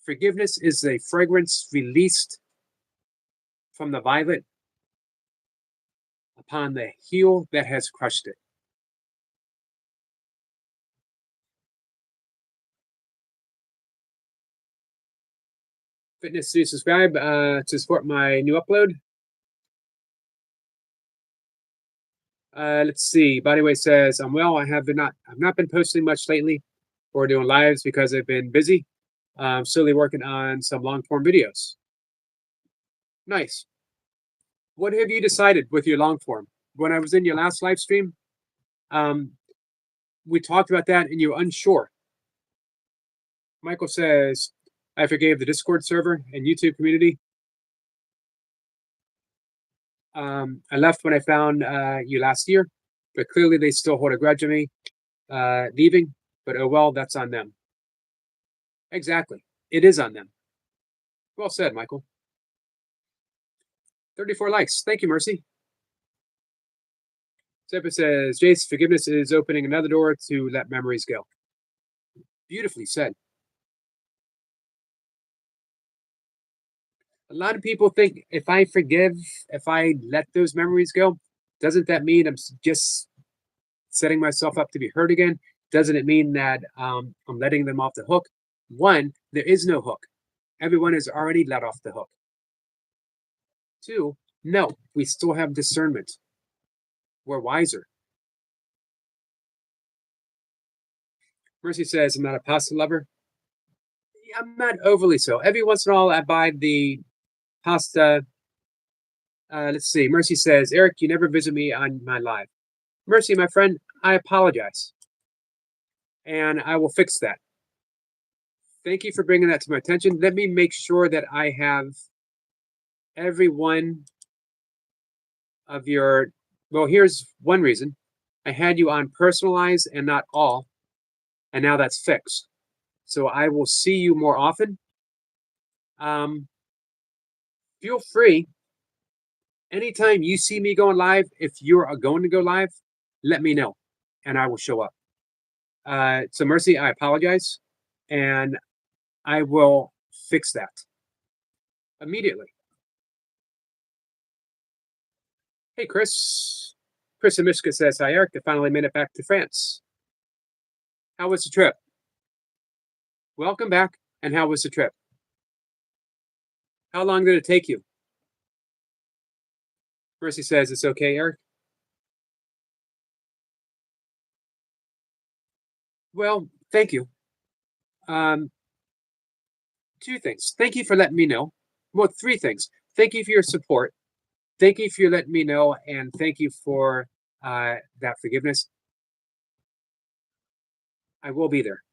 Forgiveness is a fragrance released from the violet upon the heel that has crushed it. Fitness to subscribe to support my new upload. Let's see. Bodyweight says, I'm well. I've not been posting much lately or doing lives because I've been busy. Slowly working on some long form videos. Nice. What have you decided with your long form? When I was in your last live stream, we talked about that and you're unsure. Michael says, I forgave the Discord server and YouTube community. I left when I found you last year, but clearly they still hold a grudge on me leaving, but oh well, that's on them. Exactly. It is on them. Well said, Michael. 34 likes. Thank you, Mercy. Seppa says, Jace, forgiveness is opening another door to let memories go. Beautifully said. A lot of people think if I forgive, if I let those memories go, doesn't that mean I'm just setting myself up to be hurt again? Doesn't it mean that I'm letting them off the hook? One, there is no hook. Everyone is already let off the hook. Two, no, we still have discernment. We're wiser. Mercy says, I'm not a pasta lover. I'm not overly so. Every once in a while, I buy the pasta. Let's see. Mercy says, Eric, you never visit me on my live. Mercy, my friend, I apologize. And I will fix that. Thank you for bringing that to my attention. Let me make sure that I have every one of your, well, here's one reason. I had you on personalized and not all, and now that's fixed. So I will see you more often. Feel free, anytime you see me going live, if you're going to go live, let me know, and I will show up. So Mercy, I apologize, and I will fix that immediately. Hey, Chris. Chris in Michigan says, hi, Eric. I finally made it back to France. How was the trip? Welcome back. And how was the trip? How long did it take you? Mercy says, it's okay, Eric. Well, thank you. Two things. Thank you for letting me know. Well, three things. Thank you for your support. Thank you for letting me know, and thank you for that forgiveness. I will be there.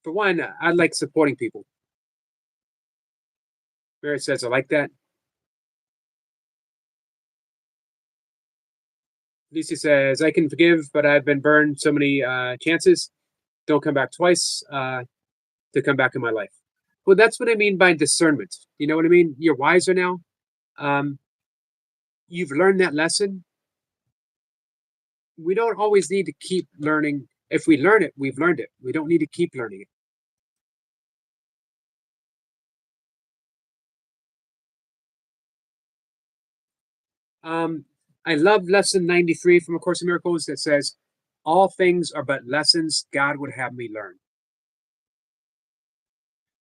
For one, I like supporting people. Mary says, I like that. Lucy says, I can forgive, but I've been burned so many chances. Don't come back twice to come back in my life. Well, that's what I mean by discernment. You know what I mean? You're wiser now. Um, you've learned that lesson. We don't always need to keep learning. If we learn it, we've learned it. We don't need to keep learning it. I love lesson 93 from A Course in Miracles that says, all things are but lessons God would have me learn.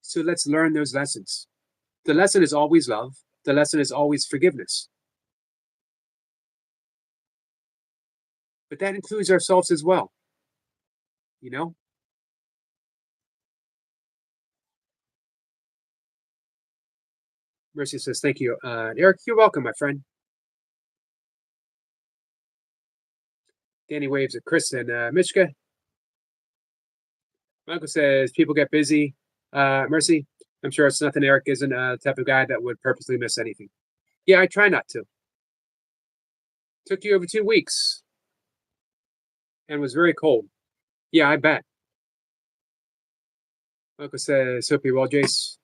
So let's learn those lessons. The lesson is always love. The lesson is always forgiveness. But that includes ourselves as well. You know? Mercy says, thank you. Eric, you're welcome, my friend. Danny waves at Chris and Mishka. Michael says, people get busy. Mercy, I'm sure it's nothing. Eric isn't a type of guy that would purposely miss anything. Yeah, I try not to. Took you over 2 weeks and was very cold. Yeah, I bet. Michael says, hope you're well, Jace.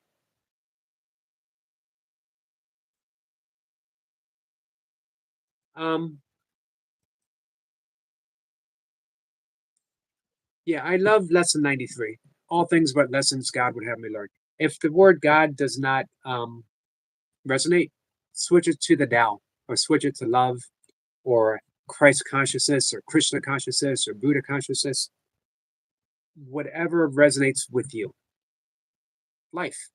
Yeah, I love lesson 93. All things but lessons God would have me learn. If the word God does not resonate, switch it to the Tao, or switch it to love, or Christ consciousness, or Krishna consciousness, or Buddha consciousness. Whatever resonates with you. Life.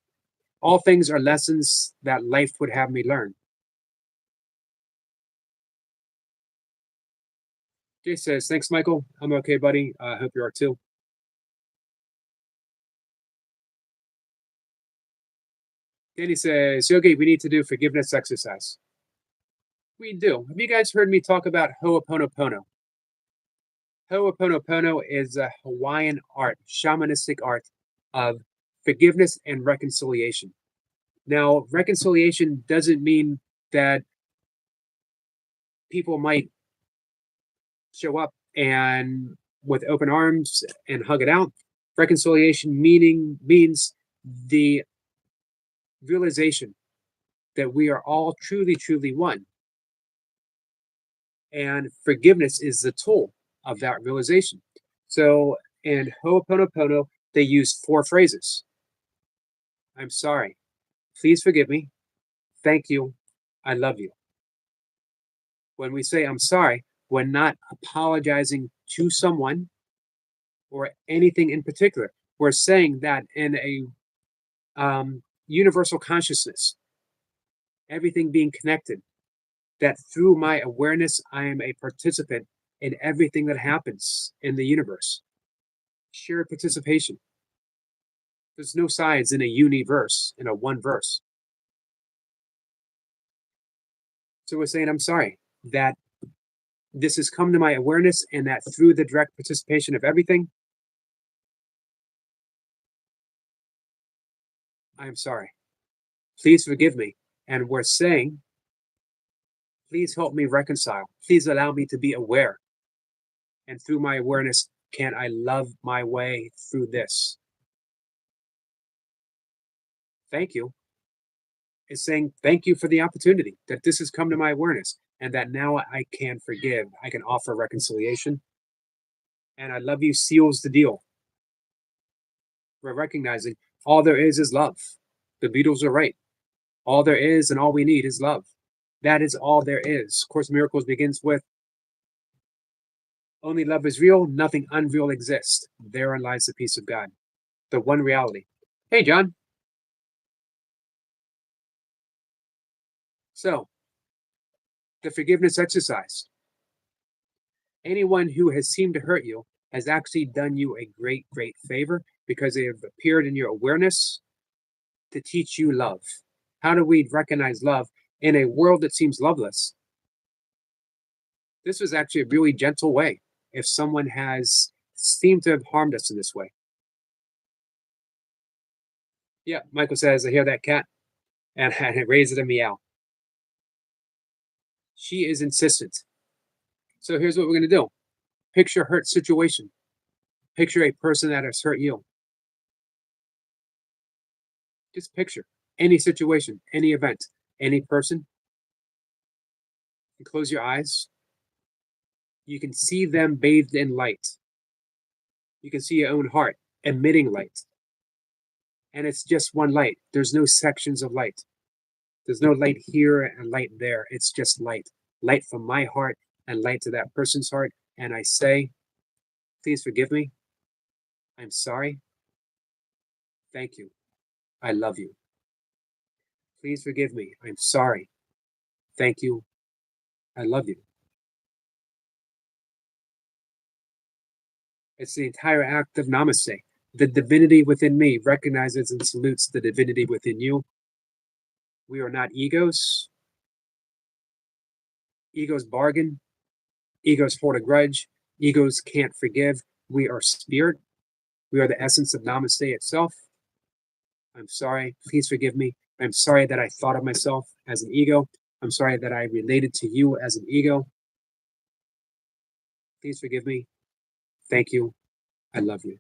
All things are lessons that life would have me learn. Jay says, thanks, Michael. I'm okay, buddy. I hope you are too. Danny says, Yogi, we need to do forgiveness exercise. We do. Have you guys heard me talk about Ho'oponopono? Ho'oponopono is a Hawaiian art, shamanistic art of forgiveness and reconciliation. Now, reconciliation doesn't mean that people might show up and with open arms and hug it out. Reconciliation means the realization that we are all truly, truly one. And forgiveness is the tool of that realization. So in Ho'oponopono, they use 4 phrases. I'm sorry. Please forgive me. Thank you. I love you. When we say I'm sorry, we're not apologizing to someone or anything in particular. We're saying that in a universal consciousness, everything being connected, that through my awareness, I am a participant in everything that happens in the universe. Shared participation. There's no sides in a universe, in a one verse. So we're saying, I'm sorry that this has come to my awareness and that through the direct participation of everything, I'm sorry. Please forgive me. And we're saying, please help me reconcile. Please allow me to be aware. And through my awareness, can I love my way through this? Thank you. Is saying thank you for the opportunity that this has come to my awareness and that now I can forgive. I can offer reconciliation. And I love you seals the deal. We're recognizing all there is love. The Beatles are right. All there is and all we need is love. That is all there is. Course in Miracles begins with only love is real, nothing unreal exists. Therein lies the peace of God, the one reality. Hey, John. So, the forgiveness exercise. Anyone who has seemed to hurt you has actually done you a great, great favor because they have appeared in your awareness to teach you love. How do we recognize love in a world that seems loveless? This was actually a really gentle way if someone has seemed to have harmed us in this way. Yeah, Michael says, I hear that cat, and it raises a meow. She is insistent. So here's what we're going to do. Picture hurt situation. Picture a person that has hurt you. Just picture any situation, any event, any person. You close your eyes. You can see them bathed in light. You can see your own heart emitting light. And it's just one light. There's no sections of light. There's no light here and light there. It's just light. Light from my heart and light to that person's heart. And I say, please forgive me. I'm sorry. Thank you. I love you. Please forgive me. I'm sorry. Thank you. I love you. It's the entire act of namaste. The divinity within me recognizes and salutes the divinity within you. We are not egos. Egos bargain. Egos hold a grudge. Egos can't forgive. We are spirit. We are the essence of namaste itself. I'm sorry. Please forgive me. I'm sorry that I thought of myself as an ego. I'm sorry that I related to you as an ego. Please forgive me. Thank you. I love you.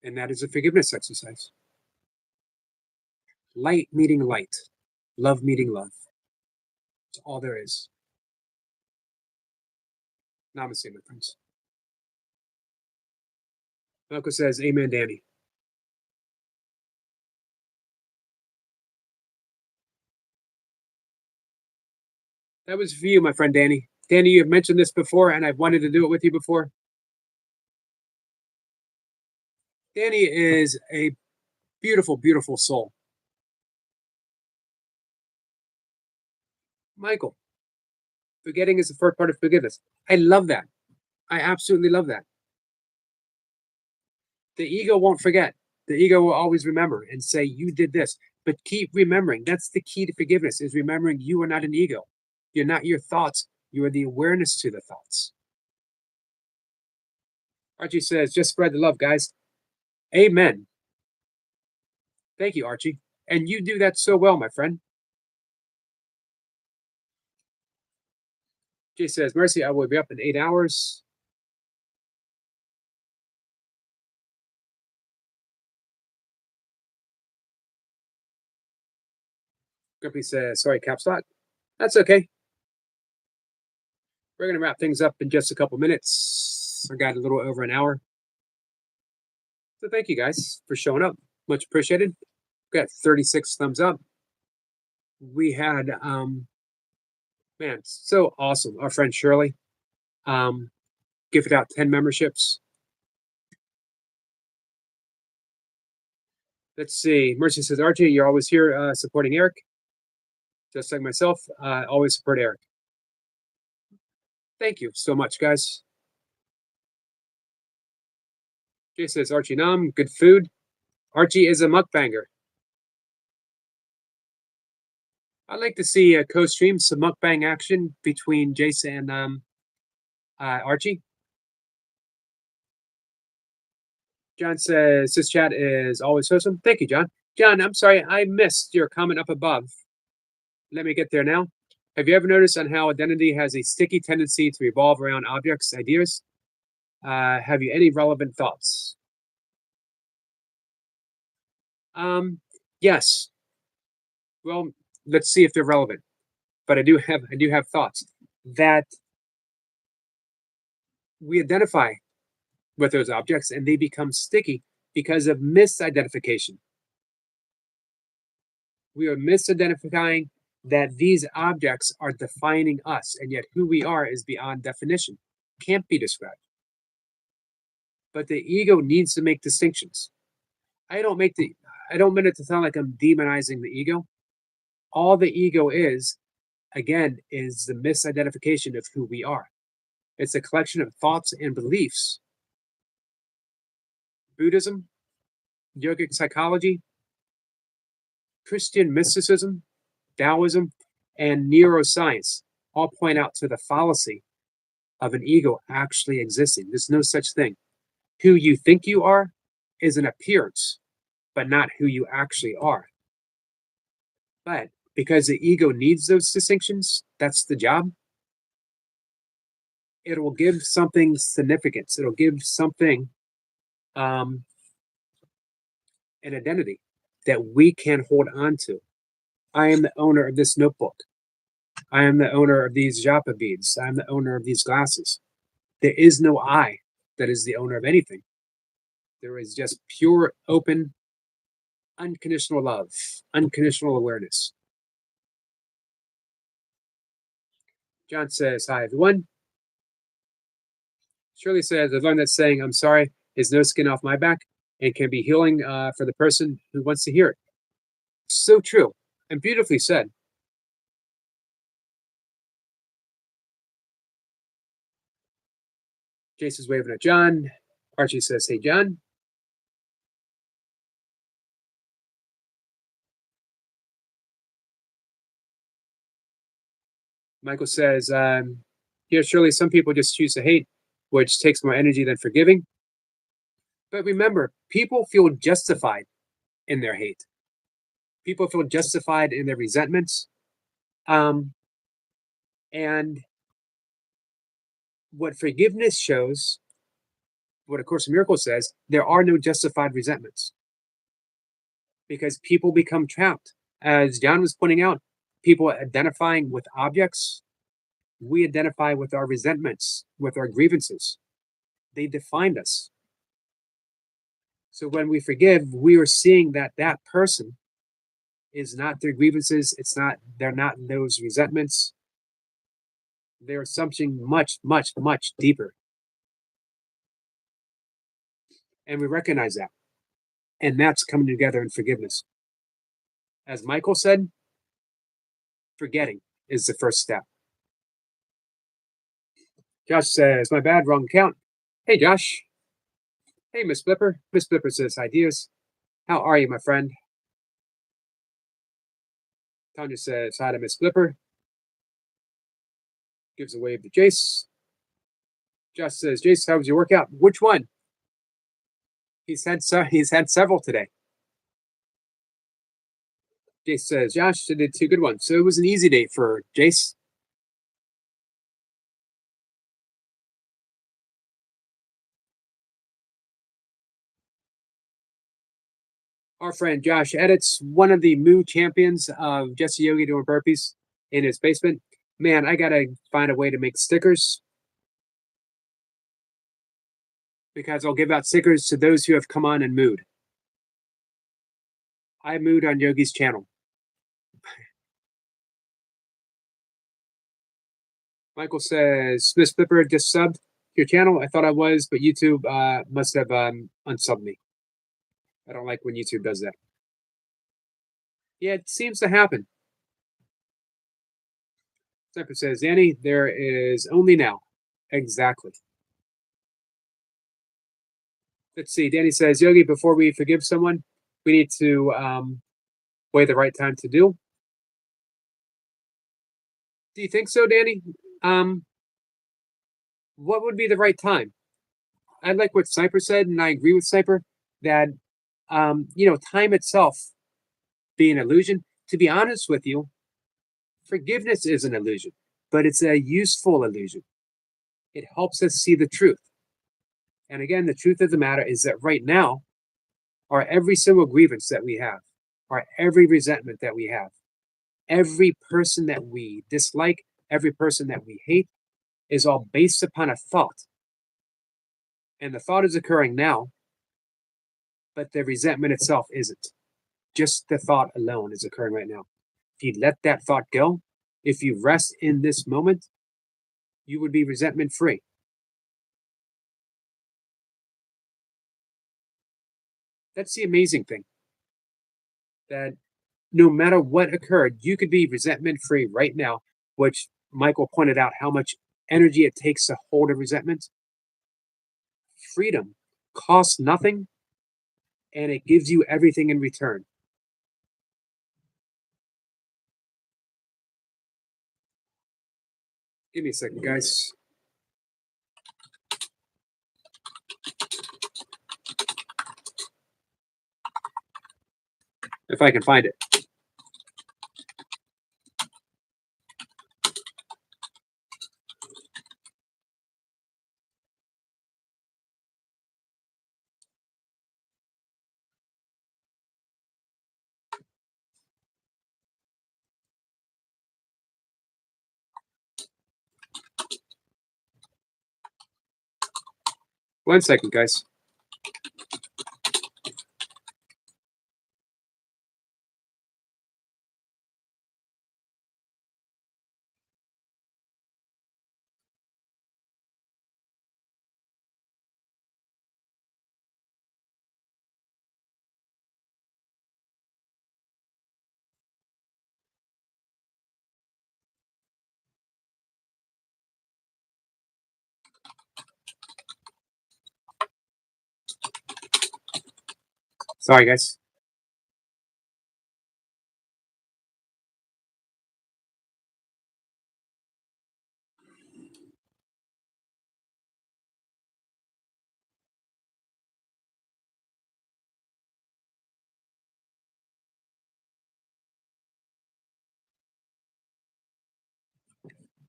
And that is a forgiveness exercise. Light meeting light. Love meeting love. That's all there is. Namaste, my friends. Malcolm says, Amen, Danny. That was for you, my friend Danny. Danny, you've mentioned this before, and I've wanted to do it with you before. Danny is a beautiful, beautiful soul. Michael, forgetting is the first part of forgiveness. I love that. I absolutely love that. The ego won't forget. The ego will always remember and say, you did this. But keep remembering. That's the key to forgiveness, is remembering you are not an ego. You're not your thoughts. You are the awareness to the thoughts. Archie says, just spread the love, guys. Amen. Thank you, Archie. And you do that so well, my friend. Jay says, Mercy, I will be up in 8 hours. Grumpy says, sorry, caps lock. That's okay. We're going to wrap things up in just a couple minutes. I got a little over an hour. So thank you guys for showing up. Much appreciated. Got 36 thumbs up. We had, man, so awesome. Our friend Shirley gifted out 10 memberships. Let's see. Mercy says, Archie, you're always here supporting Eric. Just like myself, always support Eric. Thank you so much, guys. Jay says, Archie Nam, good food. Archie is a mukbanger. I'd like to see a co-stream, some mukbang action between Jason and Archie. John says, this chat is always awesome. Thank you, John. John, I'm sorry, I missed your comment up above. Let me get there now. Have you ever noticed on how identity has a sticky tendency to revolve around objects, ideas? Have you any relevant thoughts? Yes. Well, let's see if they're relevant. But I do have thoughts that we identify with those objects and they become sticky because of misidentification. We are misidentifying that these objects are defining us, and yet who we are is beyond definition, can't be described. But the ego needs to make distinctions. I don't mean it to sound like I'm demonizing the ego. All the ego is, again, is the misidentification of who we are. It's a collection of thoughts and beliefs. Buddhism, yogic psychology, Christian mysticism, Taoism, and neuroscience all point out to the fallacy of an ego actually existing. There's no such thing. Who you think you are is an appearance, but not who you actually are. But because the ego needs those distinctions. That's the job. It will give something significance. It'll give something an identity that we can hold on to. I am the owner of this notebook. I am the owner of these japa beads. I'm the owner of these glasses. There is no I that is the owner of anything. There is just pure, open, unconditional love, unconditional awareness. John says, hi, everyone. Shirley says, I've learned that saying, I'm sorry, is no skin off my back and can be healing for the person who wants to hear it. So true and beautifully said. Jason's waving at John. Archie says, hey, John. Michael says, yeah, surely some people just choose to hate, which takes more energy than forgiving. But remember, people feel justified in their hate. People feel justified in their resentments. And what forgiveness shows, what A Course in Miracles says, there are no justified resentments. Because people become trapped. As John was pointing out, people identifying with objects, we identify with our resentments, with our grievances. They defined us. So when we forgive, we are seeing that that person is not their grievances. They're not those resentments. They're something much, much, much deeper. And we recognize that. And that's coming together in forgiveness. As Michael said, forgetting is the first step. Josh says, my bad, wrong account. Hey, Josh. Hey, Miss Blipper. Miss Blipper says, ideas. How are you, my friend? Tanya says, hi to Miss Blipper. Gives a wave to Jace. Josh says, Jace, how was your workout? Which one? He's had several today. Jace says, Josh did 2 good ones. So it was an easy day for Jace. Our friend Josh edits, one of the Moo champions of Jesse Yogi doing burpees in his basement. Man, I gotta find a way to make stickers, because I'll give out stickers to those who have come on and mooed. I mooed on Yogi's channel. Michael says, Miss Blipper just subbed your channel. I thought I was, but YouTube must have unsubbed me. I don't like when YouTube does that. Yeah, it seems to happen. Sniper says, Danny, there is only now. Exactly. Let's see. Danny says, Yogi, before we forgive someone, we need to wait the right time to do. Do you think so, Danny? What would be the right time? I like what Sniper said, and I agree with Sniper that time itself being an illusion. To be honest with you, forgiveness is an illusion, but it's a useful illusion. It helps us see the truth. And again, the truth of the matter is that right now, our every single grievance that we have, our every resentment that we have, every person that we dislike, every person that we hate, is all based upon a thought. And the thought is occurring now, but the resentment itself isn't. Just the thought alone is occurring right now. If you let that thought go, if you rest in this moment, you would be resentment free. That's the amazing thing. That no matter what occurred, you could be resentment free right now, which Michael pointed out how much energy it takes to hold a resentment. Freedom costs nothing, and it gives you everything in return. Give me a second, guys. If I can find it. 1 second, guys. Sorry, guys.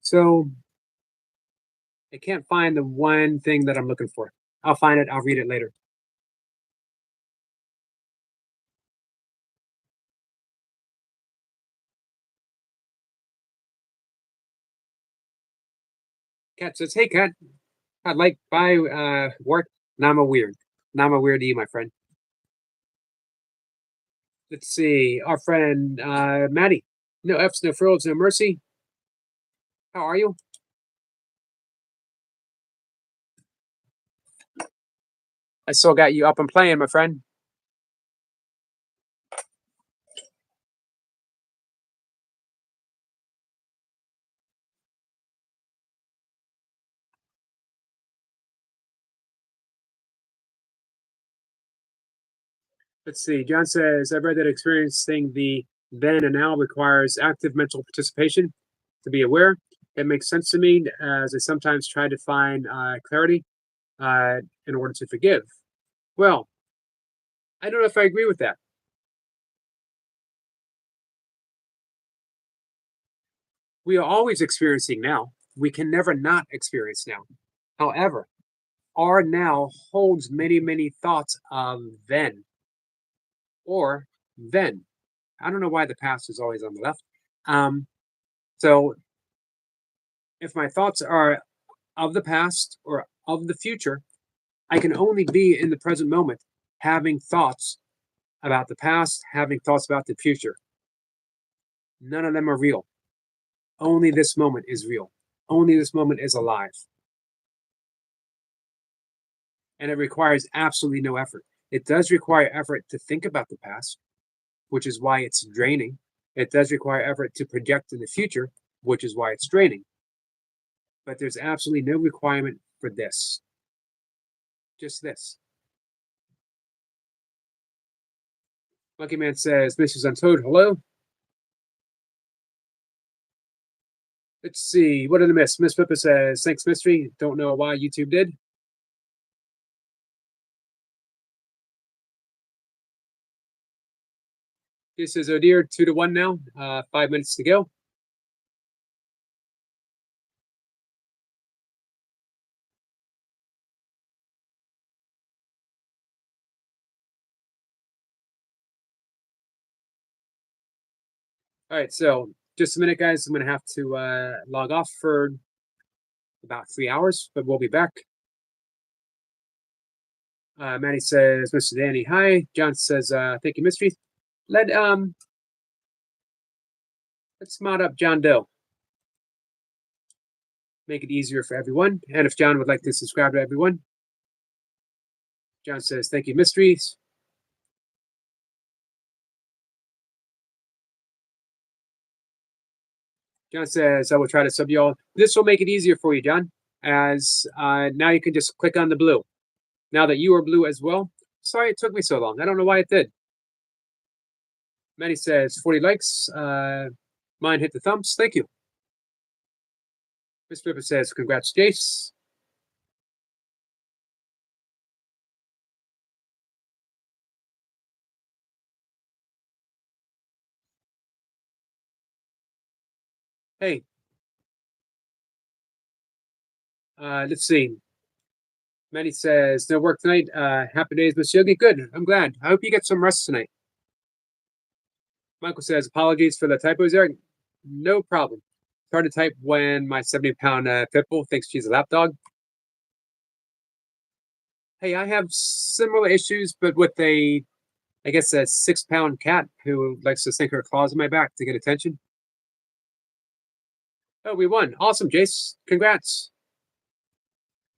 So I can't find the one thing that I'm looking for. I'll find it. I'll read it later. Cat says, "Hey, Cat, I'd like by work. Nama weird. Nama weird to you, my friend." Let's see. Our friend Maddie. No F's, no frills, no mercy. How are you? I still got you up and playing, my friend. Let's see. John says, "I've read that experiencing the then and now requires active mental participation to be aware. It makes sense to me as I sometimes try to find clarity in order to forgive." Well, I don't know if I agree with that. We are always experiencing now. We can never not experience now. However, our now holds many, many thoughts of then or then. I don't know why the past is always on the left. So if my thoughts are of the past or of the future, I can only be in the present moment having thoughts about the past, having thoughts about the future. None of them are real. Only this moment is real. Only this moment is alive. And it requires absolutely no effort. It does require effort to think about the past, which is why it's draining. It does require effort to project in the future, which is why it's draining. But there's absolutely no requirement for this. Just this. Lucky Man says, "Mrs. Untold, hello." Let's see. What did I miss? Miss Pippa says, "Thanks, Mystery. Don't know why YouTube did." This is Oh Dear, 2-1 now. 5 minutes to go. All right, so just a minute, guys. I'm going to have to log off for about 3 hours, but we'll be back. Maddie says, "Mr. Danny, hi." John says, "Thank you, Mystery." Let's mod up John Doe. Make it easier for everyone. And if John would like to subscribe to everyone. John says, "Thank you, Mysteries." John says, "I will try to sub you all." This will make it easier for you, John, as now you can just click on the blue. Now that you are blue as well. Sorry it took me so long. I don't know why it did. Manny says, 40 likes. Mine hit the thumbs. Thank you. Miss Pippa says, "Congrats, Jace." Hey. Let's see. Manny says, "No work tonight. Happy days, Miss Yogi." Good. I'm glad. I hope you get some rest tonight. Michael says, "Apologies for the typos there." No problem. It's hard to type when my 70-pound pit bull thinks she's a lapdog. Hey, I have similar issues, but with I guess, a 6-pound cat who likes to sink her claws in my back to get attention. Oh, we won. Awesome, Jace. Congrats.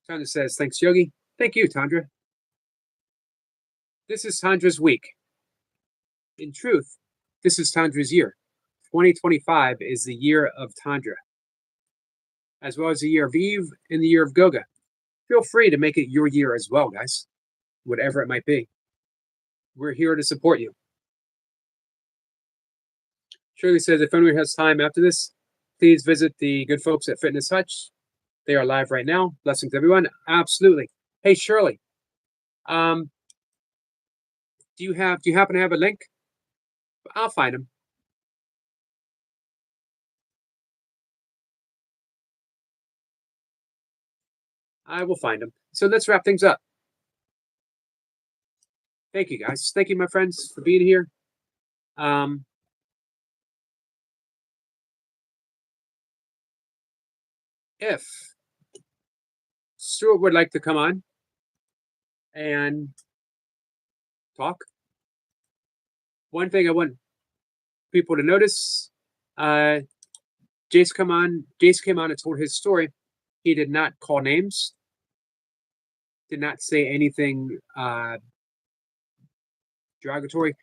Tandra says, thanks, Yogi. Thank you, Tandra. This is Tandra's week. In truth, this is Tandra's year. 2025 is the year of Tandra, as well as the year of Eve and the year of Goga. Feel free to make it your year as well, guys, whatever it might be. We're here to support you. Shirley says, if anyone has time after this, please visit the good folks at Fitness Hutch. They are live right now. Blessings, everyone. Absolutely. Hey, Shirley, do you happen to have a link? I'll find them. I will find them. So let's wrap things up. Thank you, guys. Thank you, my friends, for being here. If Stuart would like to come on and talk, one thing I want people to notice, Jace came on and told his story. He did not call names, did not say anything derogatory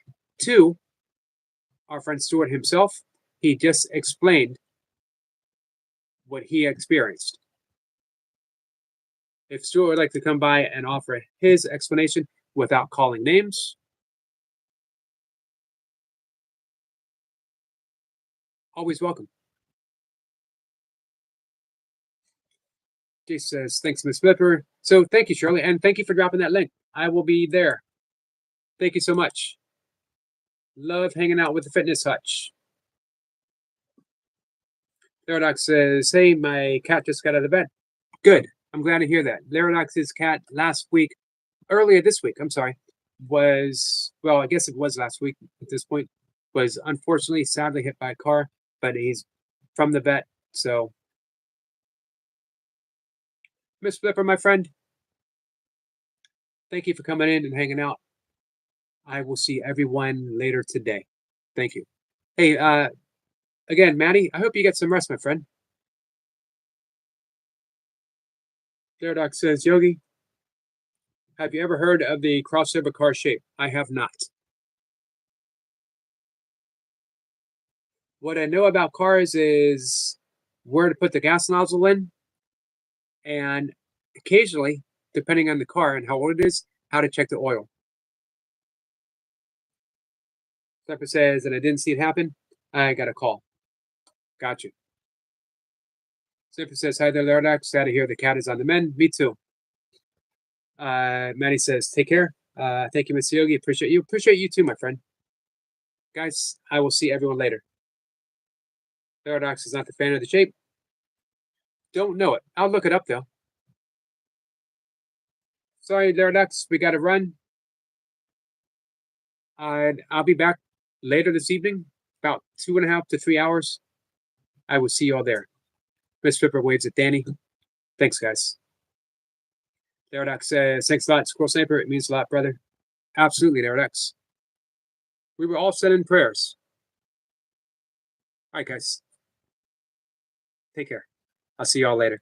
to our friend Stuart himself. He just explained what he experienced. If Stuart would like to come by and offer his explanation without calling names, always welcome. Jace says, thanks, Miss Flipper. So thank you, Shirley, and thank you for dropping that link. I will be there. Thank you so much. Love hanging out with the Fitness Hutch. Laradox says, hey, my cat just got out of bed. Good. I'm glad to hear that. Laradox's cat earlier this week, I guess it was last week at this point, was unfortunately, sadly hit by a car, but he's from the vet. So, Miss Flipper, my friend, thank you for coming in and hanging out. I will see everyone later today. Thank you. Hey, again, Maddie, I hope you get some rest, my friend. Laradox says, Yogi, have you ever heard of the crossover car shape? I have not. What I know about cars is where to put the gas nozzle in, and occasionally, depending on the car and how old it is, how to check the oil. Stepper says, and I didn't see it happen. I got a call. Got you. Stepper says, hi there, Laradox. Sad to hear the cat is on the mend. Me too. Maddie says, take care. Thank you, Mr. Yogi. Appreciate you. Appreciate you too, my friend. Guys, I will see everyone later. Laradox is not the fan of the shape. Don't know it. I'll look it up, though. Sorry, Laradox. We got to run. I'll be back later this evening, about 2.5 to 3 hours. I will see you all there. Miss Flipper waves at Danny. Thanks, guys. Laradox says, thanks a lot, Squirrel Sniper. It means a lot, brother. Absolutely, Laradox. We were all said in prayers. All right, guys. Take care. I'll see you all later.